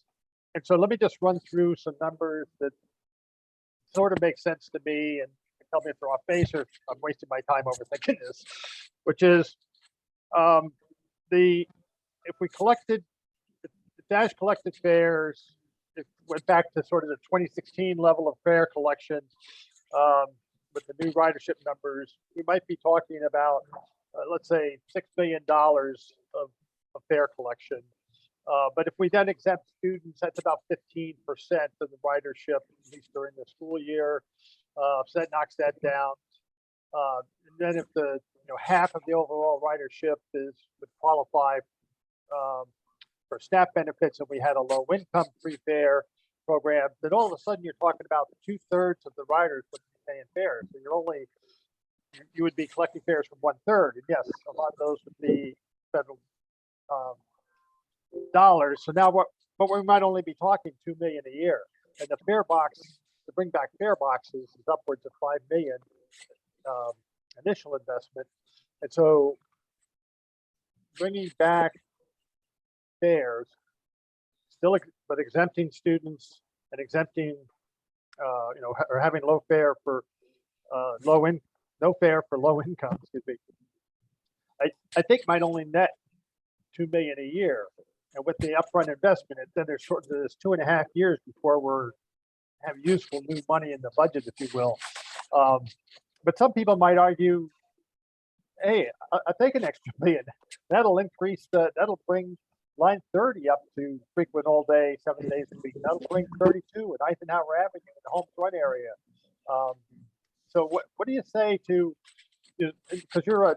so let me just run through some numbers that sort of make sense to me, and tell me if they're off base or if I'm wasting my time overthinking this, which is if we collected the Dash collected fares, it went back to sort of the 2016 level of fare collection with the new ridership numbers, we might be talking about let's say $6 billion of fare collection. But if we then exempt students, that's about 15% of the ridership, at least during the school year. So that knocks that down. And then if half of the overall ridership would qualify for SNAP benefits, and we had a low income free fare program, then all of a sudden you're talking about 2/3 of the riders would be paying fares. So you would be collecting fares from 1/3. And yes, a lot of those would be federal dollars. So now but we might only be talking $2 million a year. And the fare box, to bring back fare boxes, is upwards of $5 million initial investment. And so bringing back fares, but exempting students and exempting, or having low fare for no fare for low income, excuse me. I think might only net $2 million a year. And with the upfront investment, then there's 2.5 years before we're have useful new money in the budget, if you will. But some people might argue, hey, I'll take an extra $1 million. That'll that'll bring line 30 up to frequent all day, 7 days a week. That'll bring 32 at Eisenhower Avenue in the Holmes Run area. So what do you say to, because you're a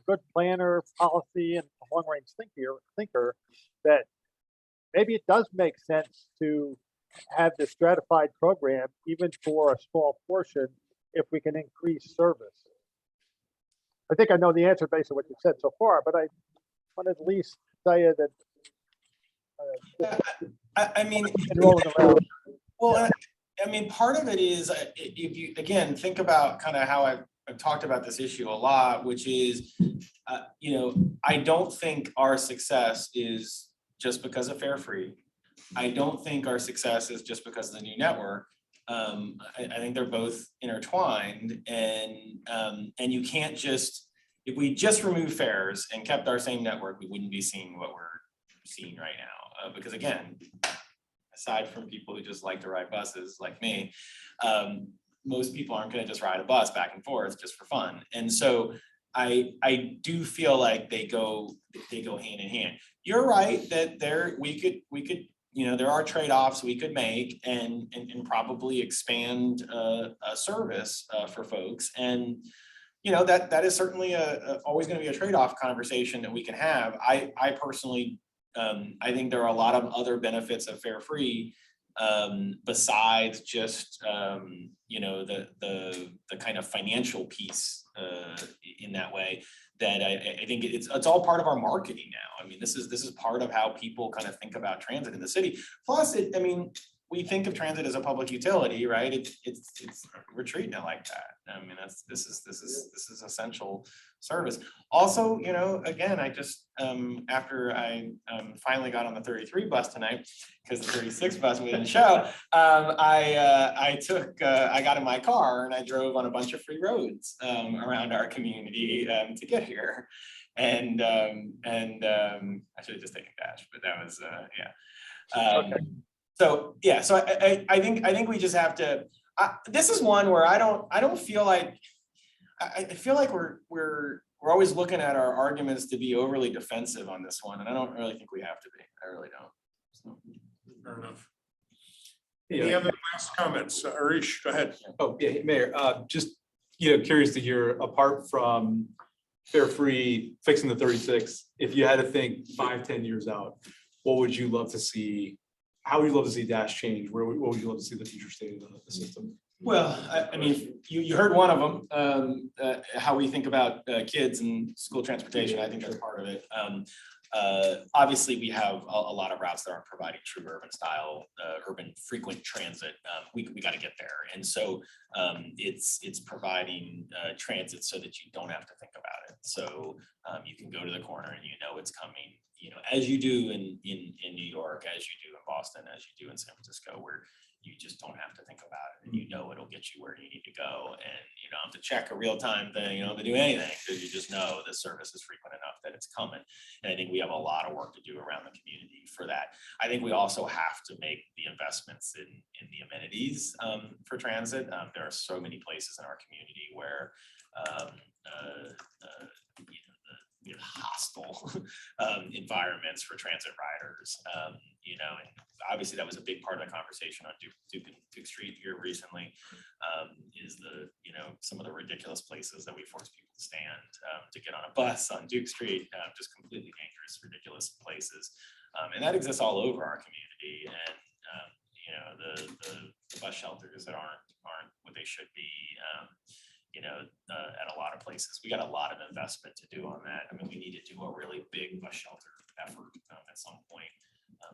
good planner, policy, and long-range thinker, that maybe it does make sense to have this stratified program, even for a small portion, if we can increase service? I think I know the answer based on what you've said so far, but I want to at least tell you that. I mean, rolling around. well, I mean, part of it is if you again think about kind of how I've talked about this issue a lot, which is, I don't think our success is just because of fare free. I don't think our success is just because of the new network. I think they're both intertwined, and you can't just, if we just remove fares and kept our same network, we wouldn't be seeing what we're seeing right now. Because again, aside from people who just like to ride buses like me, most people aren't gonna just ride a bus back and forth just for fun. And so I do feel like they go hand in hand. You're right that we could, you know, there are trade-offs we could make and probably expand a service for folks. And, you know, that is certainly always gonna be a trade-off conversation that we can have. I personally, I think there are a lot of other benefits of fare free besides just you know, the kind of financial piece in that way, that I think it's all part of our marketing now. I mean, this is part of how people kind of think about transit in the city. Plus, I mean, we think of transit as a public utility, right? It's we're treating it like that. I mean, this is essential service. Also, you know, again, I just after I finally got on the 33 bus tonight, because the 36 bus we didn't show, I got in my car and I drove on a bunch of free roads around our community to get here. And I should have just taken Dash, but that was yeah. Okay. So yeah, so I think we just have to. This is one where I don't feel like I feel like we're always looking at our arguments to be overly defensive on this one, and I don't really think we have to be. I really don't. So. Fair enough. Any other last comments? Arish, go ahead. Oh, yeah, Mayor, just, you know, curious to hear, apart from fare free, fixing the 36, if you had to think 5-10 years out, what would you love to see? How would you love to see Dash change? What would you love to see the future state of the system? Well, I mean, you heard one of them, how we think about kids and school transportation. I think that's part of it. Obviously, we have a lot of routes that aren't providing true urban style, urban frequent transit. We got to get there. And so it's providing transit so that you don't have to think about it. So you can go to the corner and you know it's coming, you know, as you do in New York, as you do in Boston, as you do in San Francisco, where you just don't have to think about it, and you know it'll get you where you need to go, and you don't have to check a real-time thing, you don't have to do anything, because you just know the service is frequent enough that it's coming. And I think we have a lot of work to do around the community for that. I think we also have to make the investments in the amenities for transit. There are so many places in our community where you know, hostile environments for transit riders, you know, and obviously that was a big part of the conversation on Duke Street here recently, is you know, some of the ridiculous places that we force people to stand to get on a bus on Duke Street, just completely dangerous, ridiculous places. And that exists all over our community. And, you know, the bus shelters that aren't what they should be, you know, at a lot of places. We got a lot of investment to do on that. I mean, we need to do a really big bus shelter effort at some point.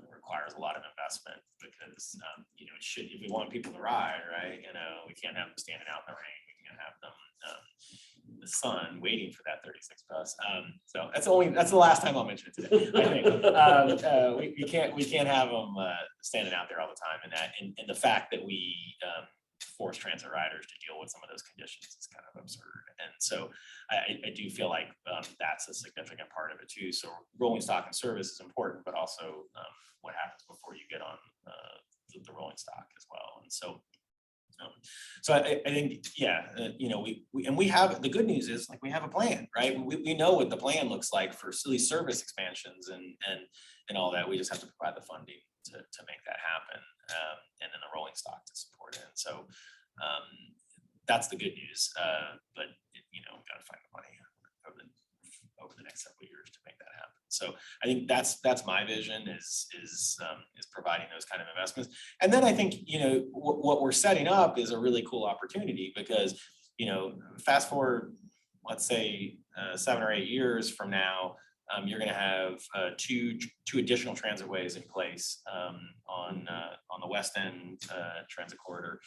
It requires a lot of investment because, you know, if we want people to ride, right, you know, we can't have them standing out in the rain. We can't have them in the sun waiting for that 36 bus. So that's the last time I'll mention it today. I think we can't have them standing out there all the time, and the fact that we force transit riders to deal with some of those conditions is kind of absurd. And so I do feel like that's a significant part of it too. So rolling stock and service is important, but also what happens before you get on the rolling stock as well. And so I think, yeah, you know, we have, the good news is, like, we have a plan, right? We know what the plan looks like for silly service expansions and all that. We just have to provide the funding to make that happen, and then the rolling stock to support it. And so that's the good news. But you know, we've got to find the money over the next several years to make that happen. So I think that's my vision is providing those kind of investments. And then I think, you know, what we're setting up is a really cool opportunity, because, you know, fast forward, let's say 7 or 8 years from now, you're going to have two additional transit ways in place on the west end transit corridor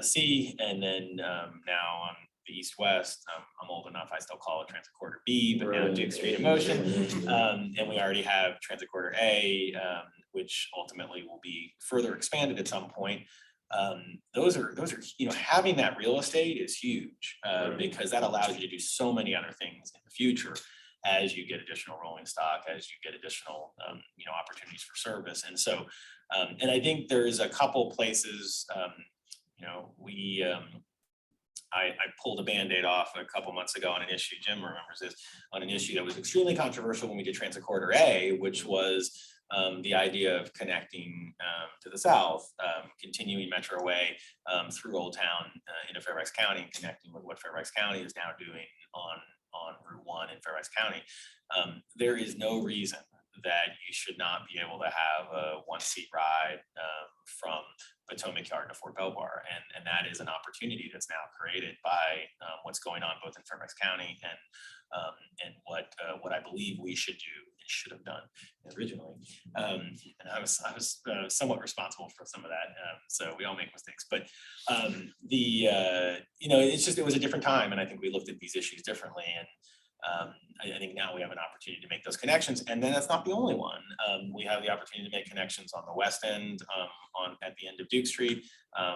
C, and then now on the east-west. I'm old enough, I still call it transit corridor B, but now Duke Street in motion. And we already have transit corridor A, which ultimately will be further expanded at some point. Those are, you know, having that real estate is huge, because that allows you to do so many other things in the future as you get additional rolling stock, as you get additional, you know, opportunities for service. And so, and I think there's a couple places I pulled a Band-Aid off a couple months ago on an issue, Jim remembers this, on an issue that was extremely controversial when we did Transit Corridor A, which was the idea of connecting to the south, continuing Metro Way through Old Town into Fairfax County, connecting with what Fairfax County is now doing on Route 1 in Fairfax County. There is no reason that you should not be able to have a one-seat ride from Potomac Yard to Fort Belvoir. And that is an opportunity that's now created by what's going on both in Fairfax County and what I believe we should do and should have done originally. And I was somewhat responsible for some of that. So we all make mistakes, but it was a different time. And I think we looked at these issues differently. And I think now we have an opportunity to make those connections, and then that's not the only one. We have the opportunity to make connections on the west end, at the end of Duke Street,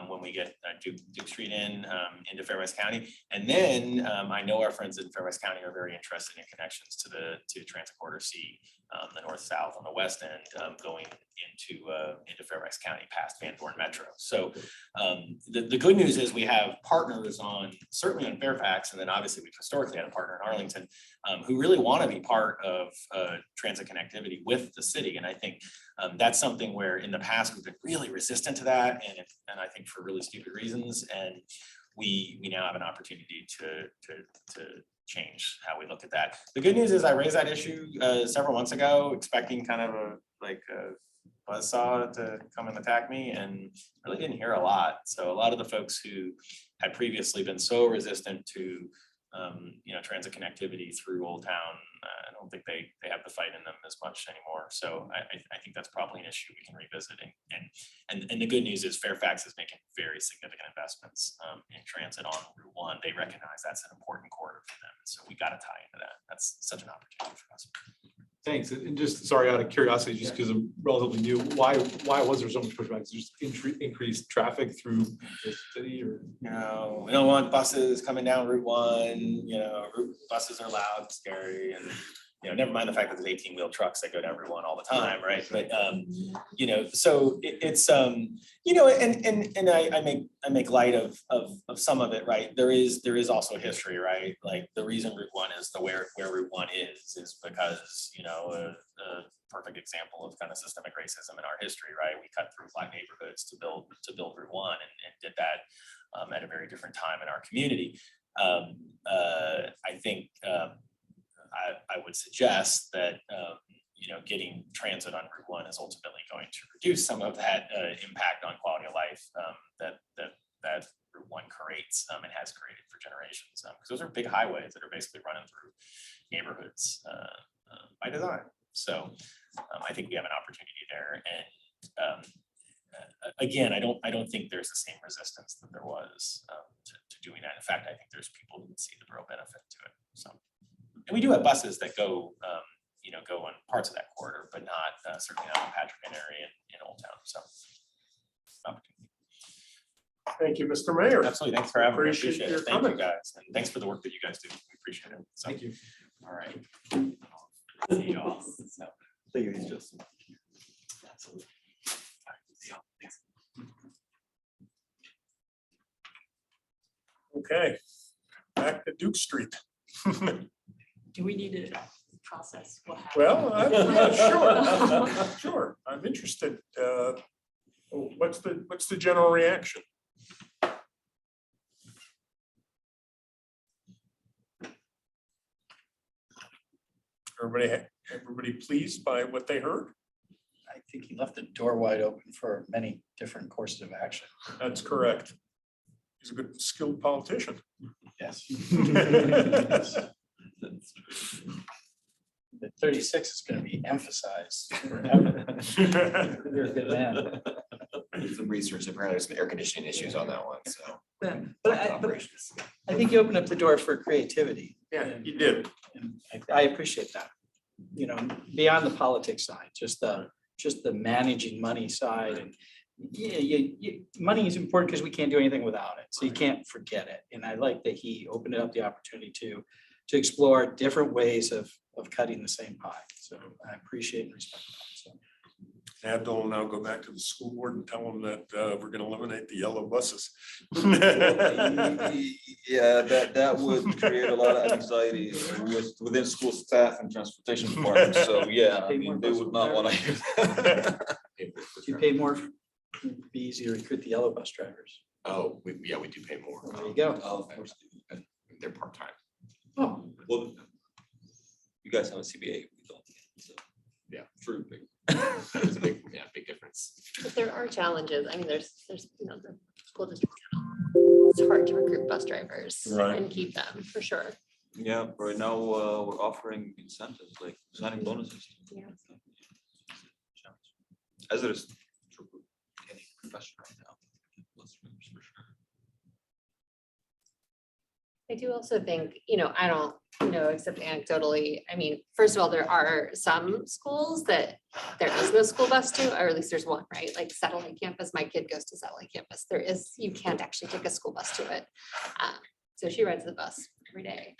when we get Duke Street into Fairfax County, and then I know our friends in Fairfax County are very interested in connections to Transit Corridor C, the north-south on the west end, going into Fairfax County past Van Dorn Metro. So the good news is we have partners certainly on Fairfax, and then obviously we've historically had a partner in Arlington who really want to be part of transit connectivity with the city. And I think that's something where in the past we've been really resistant to that, and I think for really stupid reasons. And we now have an opportunity to change how we look at that. The good news is I raised that issue several months ago, expecting kind of a buzzsaw to come and attack me, and really didn't hear a lot. So a lot of the folks who had previously been so resistant to transit connectivity through Old Town, I don't think they have the fight in them as much anymore. So I think that's probably an issue we can revisit. And the good news is Fairfax is making very significant investments in transit on Route 1. They recognize that's an important corridor for them. So we got to tie into that. That's such an opportunity for us. Thanks. And just, sorry, out of curiosity, just because I'm relatively new, why was there so much pushback? Is it just increased traffic through the city, or? No, we don't want buses coming down Route 1. Buses are loud, scary, and never mind the fact that there's 18-wheel trucks that go down Route 1 all the time, right? But so it's and I make light of some of it, right? There is also history, right? Like the reason Route 1 is where Route 1 is because a perfect example of kind of systemic racism in our history, right? We cut through Black neighborhoods to build Route 1 and did that at a very different time in our community. I think I would suggest that getting transit on Route 1 is ultimately going to reduce some of that impact on quality of life that Route 1 creates and has created for generations. Because those are big highways that are basically running through neighborhoods by design. So I think we have an opportunity there. And again, I don't think there's the same resistance that there was to doing that. In fact, I think there's people who would see the real benefit to it. So, and we do have buses that go go on parts of that corridor, but not certainly not in Patrick area in Old Town. So, opportunity. Thank you, Mr. Mayor. Absolutely. Thanks for having me. Appreciate Appreciate your it. Thank you, comment. guys. And thanks for the work that you guys do. We appreciate it. So, Thank you. All right. See you all. So, Thank you, Justin. absolutely. All right. See y'all. Thanks. Okay, back to Duke Street. Do we need to process what happened? Well, I'm sure. I'm interested. What's the general reaction? Everybody pleased by what they heard? I think he left the door wide open for many different courses of action. That's correct. He's a good skilled politician. Yes. The 36 is going to be emphasized forever. You're a good man. Did some research, apparently there's some air conditioning issues on that one, so. But I think you opened up the door for creativity. Yeah, you did. And I appreciate that. Beyond the politics side, just the managing money side, and money is important because we can't do anything without it. So you can't forget it. And I like that he opened up the opportunity to explore different ways of cutting the same pie. So I appreciate and respect that. So. Abdul will now go back to the school board and tell them that we're gonna eliminate the yellow buses. Yeah, that would create a lot of anxiety within school staff and transportation departments. So yeah, I mean, they would not want to hear that. If you pay more, it'd be easier to recruit the yellow bus drivers. Oh, we do pay more. There you go. Oh, of course. And they're part-time. Oh, Well, you guys have a CBA. We don't. So Yeah. true. It's a big, yeah, big difference. But there are challenges. I mean, there's, you know, the school district. It's hard to recruit bus drivers Right. and keep them for sure. Yeah, right now we're offering incentives like signing bonuses. Yeah. As it is for any profession right now. For sure. I do also think, you know, I don't know, except anecdotally, I mean, first of all, there are some schools that there is no school bus to, or at least there's one, right? Like Satellite Campus, my kid goes to Satellite Campus. There is, you can't actually take a school bus to it. So she rides the bus every day.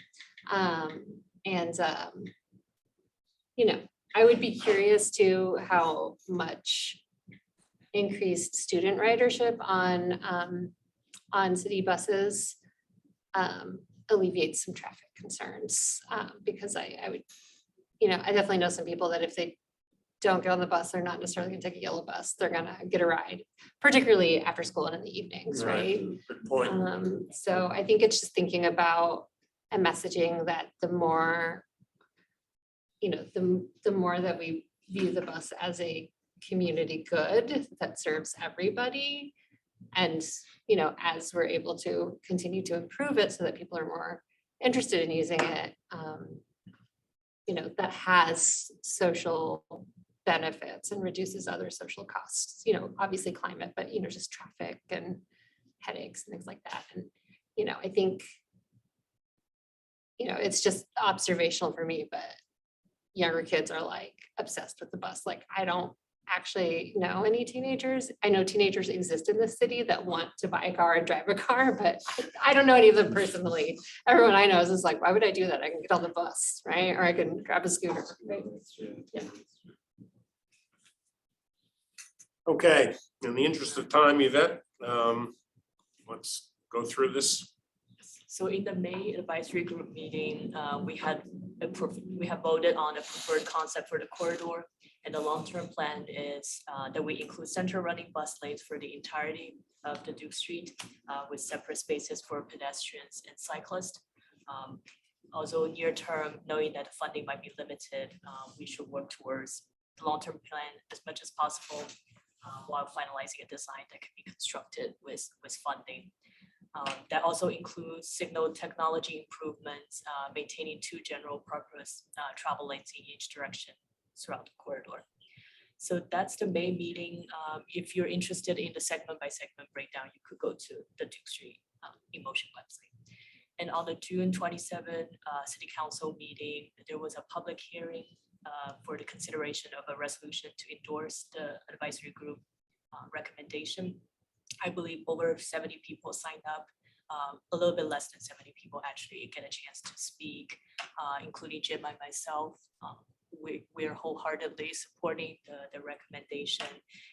You know, I would be curious to how much increased student ridership on city buses alleviates some traffic concerns, because I would, you know, I definitely know some people that if they don't get on the bus, they're not necessarily gonna take a yellow bus, they're gonna get a ride, particularly after school and in the evenings, right? Good point. So I think it's just thinking about and messaging that the more, you know, the more that we view the bus as a community good that serves everybody. And, you know, as we're able to continue to improve it so that people are more interested in using it, you know, that has social benefits and reduces other social costs, you know, obviously climate, but, you know, just traffic and headaches and things like that. And, you know, I think, you know, it's just observational for me, but younger kids are like obsessed with the bus. Like, I don't actually know any teenagers. I know teenagers exist in this city that want to buy a car and drive a car, but I don't know any of them personally. Everyone I know is just like, why would I do that? I can get on the bus, right? Or I can grab a scooter. Right? Yeah. Okay, in the interest of time, Yvette, let's go through this. So in the May advisory group meeting, we have voted on a preferred concept for the corridor. And the long-term plan is that we include central running bus lanes for the entirety of the Duke Street with separate spaces for pedestrians and cyclists. Also near term, knowing that the funding might be limited, we should work towards the long-term plan as much as possible while finalizing a design that can be constructed with funding. That also includes signal technology improvements, maintaining 2 general purpose travel lanes in each direction throughout the corridor. So that's the main meeting. If you're interested in the segment by segment breakdown, you could go to the Duke Street Emotion website. And on the June 27 City Council meeting, there was a public hearing for the consideration of a resolution to endorse the advisory group recommendation. I believe over 70 people signed up. A little bit less than 70 people actually get a chance to speak, including Jim and myself. We're wholeheartedly supporting the recommendation.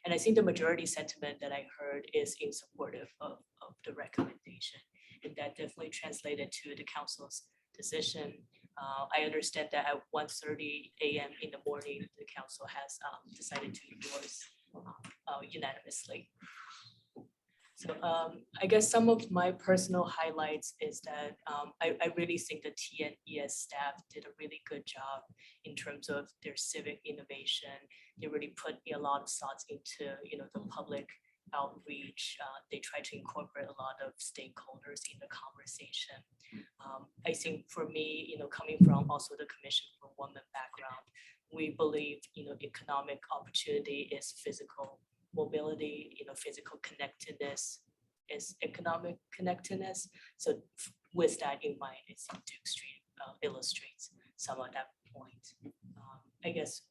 And I think the majority sentiment that I heard is in supportive of the recommendation. And that definitely translated to the council's decision. I understand that at 1:30 a.m. in the morning, the council has decided to endorse unanimously. So I guess some of my personal highlights is that I really think the TNES staff did a really good job in terms of their civic innovation. They really put a lot of thoughts into, you know, the public outreach. They try to incorporate a lot of stakeholders in the conversation. I think for me, you know, coming from also the Commission for Women background, we believe, you know, economic opportunity is physical mobility, you know, physical connectedness is economic connectedness. So with that in mind, it's Duke Street illustrates some of that point. I guess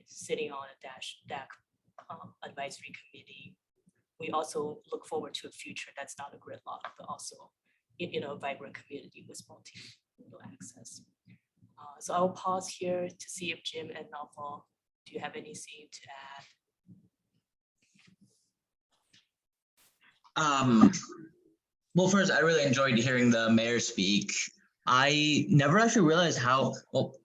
sitting on a DAC advisory committee, we also look forward to a future that's not a gridlock, but also, you know, a vibrant community with multi-modal access. So I'll pause here to see if Jim and Naval, do you have anything to add? Well, first, I really enjoyed hearing the mayor speak. I never actually realized how, well,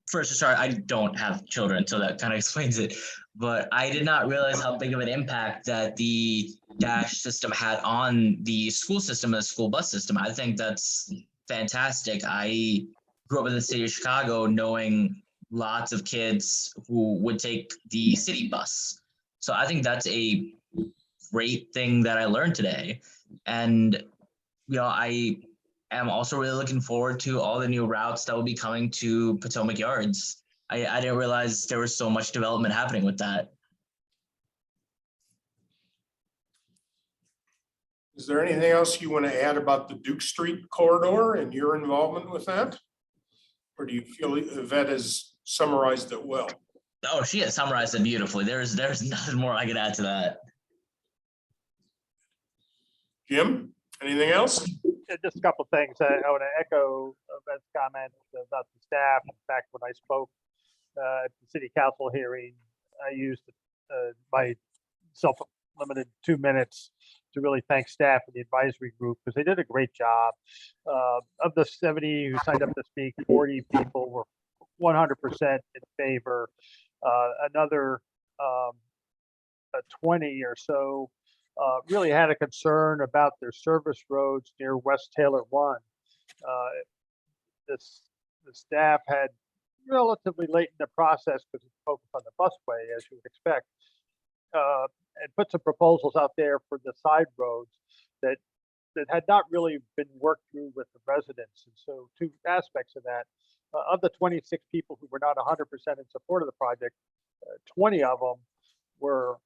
first to start, I don't have children, so that kind of explains it. But I did not realize how big of an impact that the Dash system had on the school system and the school bus system. I think that's fantastic. I grew up in the city of Chicago knowing lots of kids who would take the city bus. So I think that's a great thing that I learned today. And, I am also really looking forward to all the new routes that will be coming to Potomac Yards. I didn't realize there was so much development happening with that. Is there anything else you want to add about the Duke Street corridor and your involvement with that? Or do you feel Yvette has summarized it well? Oh, she has summarized it beautifully. There's nothing more I could add to that. Jim, anything else? Just a couple of things. I want to echo Ben's comment about the staff. In fact, when I spoke at the city council hearing, I used my self-limited 2 minutes to really thank staff and the advisory group because they did a great job. Of the 70 who signed up to speak, 40 people were 100% in favor. Another 20 or so really had a concern about their service roads near West Taylor 1. The staff had relatively late in the process because it's focused on the busway, as you would expect, and put some proposals out there for the side roads that had not really been worked through with the residents. And so 2 aspects of that, of the 26 people who were not 100% in support of the project, 20 of them were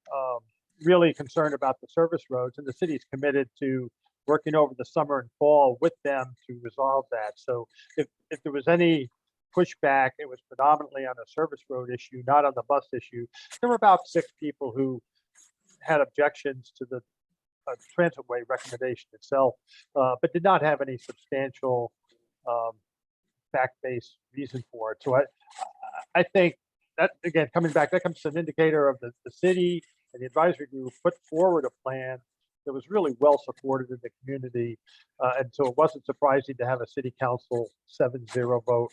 really concerned about the service roads, and the city's committed to working over the summer and fall with them to resolve that. So if there was any pushback, it was predominantly on a service road issue, not on the bus issue. There were about 6 people who had objections to the transitway recommendation itself, but did not have any substantial fact-based reason for it. So I think that, again, coming back, that comes to an indicator of the city and the advisory group put forward a plan that was really well supported in the community. And so it wasn't surprising to have a city council 7-0 vote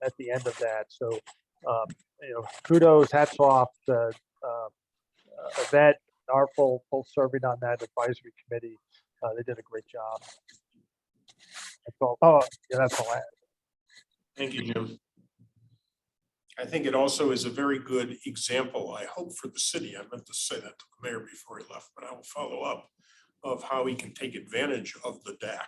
at the end of that. So, kudos, hats off to Yvette, Arful, both serving on that advisory committee. They did a great job. That's all. Oh, yeah, that's all I had. Thank you, Jim. I think it also is a very good example, I hope, for the city. I meant to say that to the mayor before he left, but I will follow up, of how he can take advantage of the DAC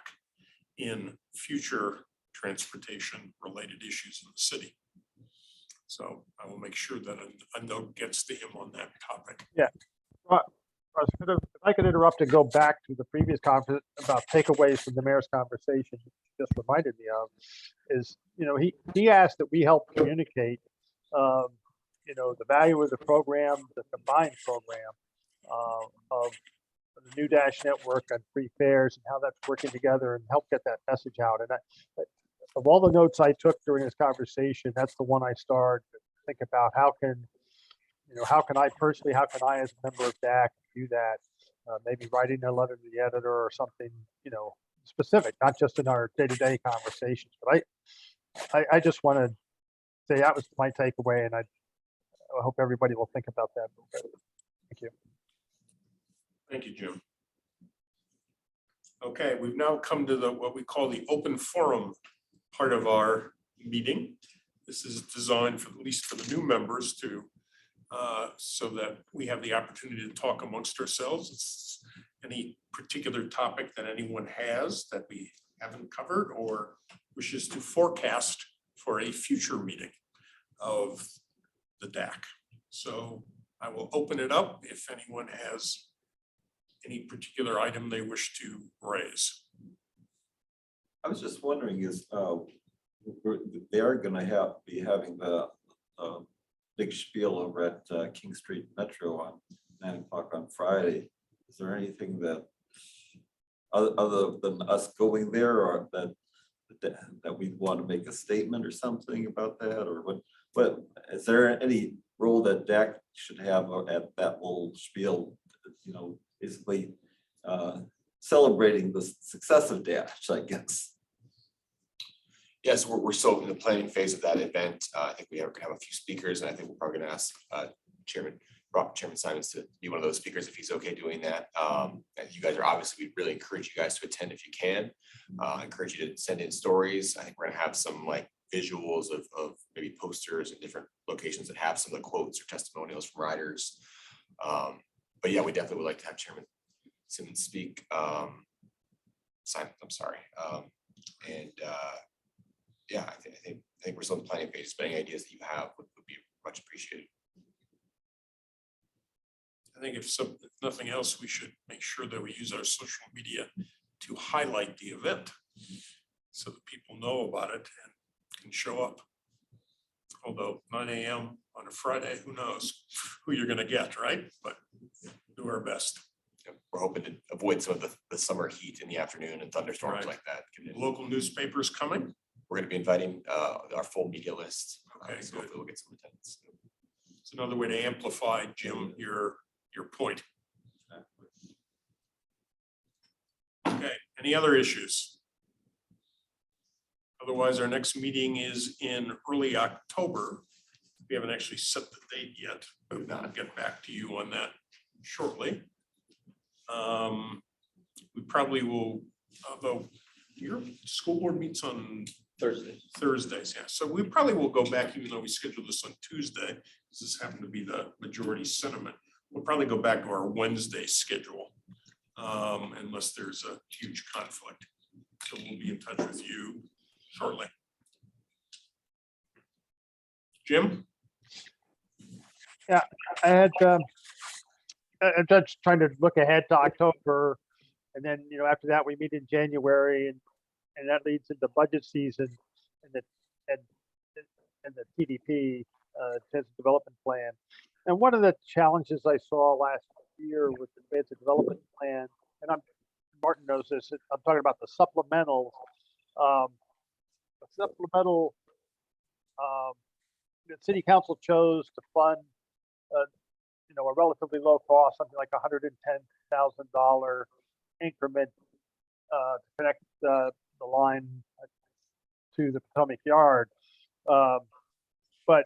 in future transportation related issues in the city. So I will make sure that a note gets to him on that topic. Yeah. If I could interrupt and go back to the previous conference about takeaways from the mayor's conversation, just reminded me of, is, he asked that we help communicate the value of the program, the combined program of the new Dash network and free fares and how that's working together and help get that message out. And of all the notes I took during this conversation, that's the one I started to think about. How can I personally, how can I as a member of DAC do that? Maybe writing a letter to the editor or something, specific, not just in our day-to-day conversations. But I just want to say that was my takeaway, and I hope everybody will think about that. Thank you. Thank you, Jim. Okay, we've now come to what we call the open forum part of our meeting. This is designed for, at least for the new members, to so that we have the opportunity to talk amongst ourselves. It's any particular topic that anyone has that we haven't covered or wishes to forecast for a future meeting of the DAC. So I will open it up if anyone has any particular item they wish to raise. I was just wondering, they are going to be having the big spiel over at King Street Metro on 9 o'clock on Friday. Is there anything that other than us going there, or that we want to make a statement or something about that, or what is there any role that DAC should have at that whole spiel? Basically celebrating the success of Dash, I guess. Yes, we're still in the planning phase of that event. I think we are gonna have a few speakers, and I think we're probably gonna ask Chairman Simons to be one of those speakers if he's okay doing that. And you guys are obviously, we really encourage you guys to attend if you can. I encourage you to send in stories. I think we're gonna have some like visuals of maybe posters in different locations that have some of the quotes or testimonials from riders. But yeah, we definitely would like to have Chairman Simmons speak. Simon, I'm sorry. And yeah, I think we're still in the planning phase, but any ideas that you have would be much appreciated. I think if nothing else, we should make sure that we use our social media to highlight the event so that people know about it and can show up. Although 9 a.m. on a Friday, who knows who you're gonna get, right? But do our best. We're hoping to avoid some of the summer heat in the afternoon and thunderstorms Right. like that. Local newspapers coming. We're gonna be inviting our full media list. Okay, So good. hopefully we'll get some attendance. It's another way to amplify, Jim, your point. Okay, any other issues? Otherwise, our next meeting is in early October. We haven't actually set the date yet, but I'll get back to you on that shortly. We probably will, although your school board meets on Thursdays, yeah. So we probably will go back, even though we scheduled this on Tuesday, because this happened to be the majority sentiment. We'll probably go back to our Wednesday schedule, unless there's a huge conflict. So we'll be in touch with you shortly. Jim? Yeah, I had, I'm just trying to look ahead to October. And then, after that, we meet in January and that leads into budget season and the TDP, Transit Development Plan. And one of the challenges I saw last year with the Transit Development Plan, and Martin knows this, I'm talking about the supplemental, the city council chose to fund, a relatively low cost, something like $110,000 increment to connect the line to the Potomac Yard. But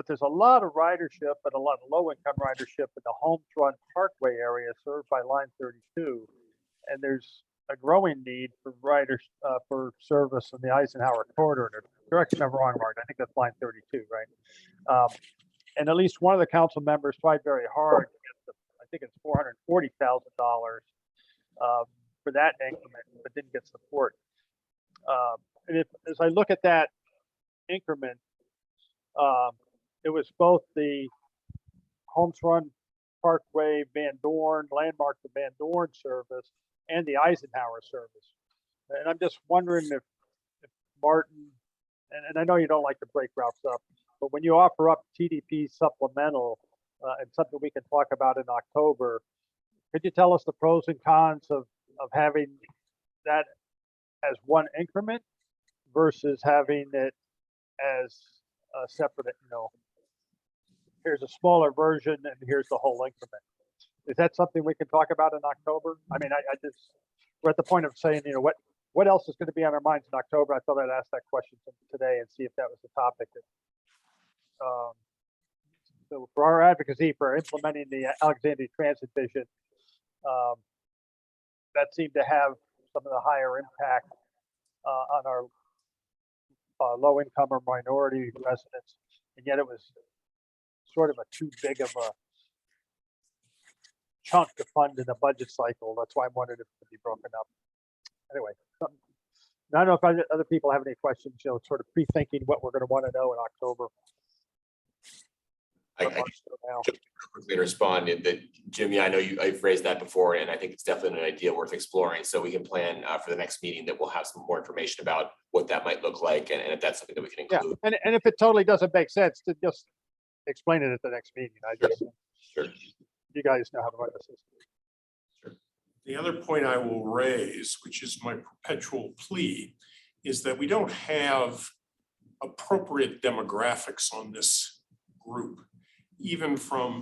there's a lot of ridership and a lot of low-income ridership in the Homefront Parkway area served by Line 32. And there's a growing need for riders for service in the Eisenhower corridor. Correct me if I'm wrong, Martin. I think that's Line 32, right? And at least one of the council members tried very hard to get I think it's $440,000 for that increment, but didn't get support. And as I look at that increment, it was both the Homefront Parkway Van Dorn, Landmark to Van Dorn service, and the Eisenhower service. And I'm just wondering if Martin, and I know you don't like to break routes up, but when you offer up TDP supplemental and something we can talk about in October, could you tell us the pros and cons of having that as one increment versus having it as a separate, here's a smaller version and here's the whole increment. Is that something we can talk about in October? I mean, we're at the point of saying, what else is going to be on our minds in October? I thought I'd ask that question today and see if that was the topic. So for our advocacy for implementing the Alexandria Transit Vision, that seemed to have some of the higher impact on our low income or minority residents, and yet it was sort of a too big of a chunk to fund in a budget cycle. That's why I wanted it to be broken up. Anyway, I don't know if other people have any questions, sort of pre-thinking what we're going to want to know in October. I can just quickly respond that Jim, I know I've raised that before, and I think it's definitely an idea worth exploring. So we can plan for the next meeting that we'll have some more information about what that might look like, and if that's something that we can include. Yeah, and if it totally doesn't make sense, to just explain it at the next meeting. Sure. You guys know how to run the system. Sure. The other point I will raise, which is my perpetual plea, is that we don't have appropriate demographics on this group, even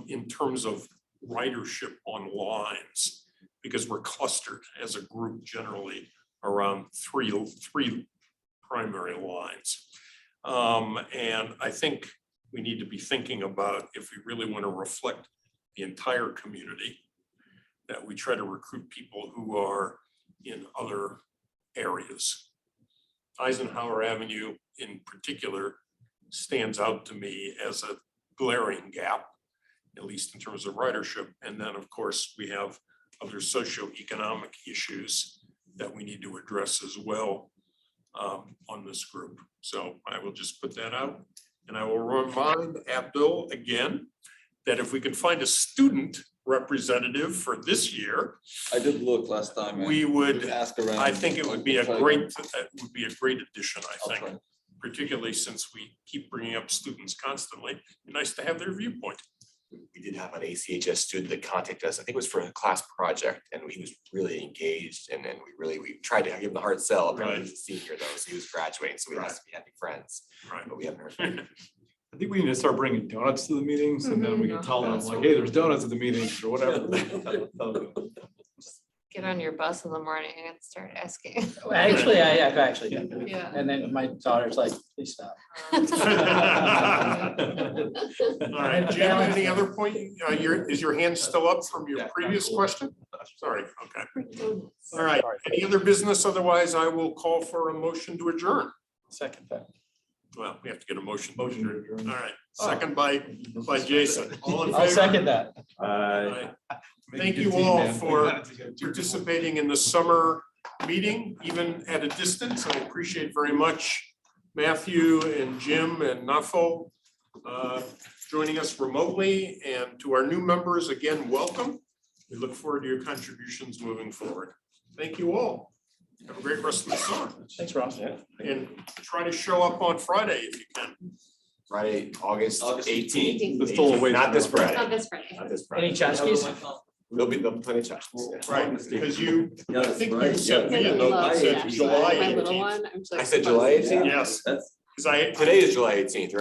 in terms of ridership on lines. because we're clustered as a group generally around three primary lines. And I think we need to be thinking about, if we really want to reflect the entire community, that we try to recruit people who are in other areas. Eisenhower Avenue in particular stands out to me as a glaring gap, at least in terms of ridership. And then, of course, we have other socioeconomic issues that we need to address as well on this group. So I will just put that out. And I will remind Abdul again that if we can find a student representative for this year, I did look last time. and we would, ask around. I think it would be a Try to- great, addition, I I'll think, try. particularly since we keep bringing up students constantly. Be nice to have their viewpoint. We did have an ACHS student that contacted us. I think it was for a class project, and he was really engaged, and then we tried to give him the hard sell. Apparently he's a senior though, so he was graduating, so we must be happy friends, Right. but we haven't heard from him. I think we need to start bringing donuts to the meetings and then we can tell them like, hey, there's donuts at the meetings or whatever. Get on your bus in the morning and start asking. Well, actually, I've actually done that. Yeah. And then my daughter's like, please stop. All right, Jim, any other point? Is your hand still up from your previous question? Sorry, okay. All right, any other business? Otherwise, I will call for a motion to adjourn. Second that. Well, we have to get a motion. to Motion to adjourn. adjourn. All right, second by Jason. All in favor? I'll second that. Aye. Thank you all for participating in the summer meeting, even at a distance. I appreciate very much Matthew and Jim and Nafo joining us remotely. And to our new members, again, welcome. We look forward to your contributions moving forward. Thank you all. Have a great rest of the summer. Thanks, Ross. And try to show up on Friday if you can. Friday, August August 18th. It's still a ways Not this from now. Friday. Not this Friday. Not this Friday. Any tchotchkes? There'll be plenty of chats. Right, because you, I think you sent Yeah. me a note that said Yeah. July My little 18th. one. I'm just I like, said July 18th? Yes, because I. Today is July 18th, right?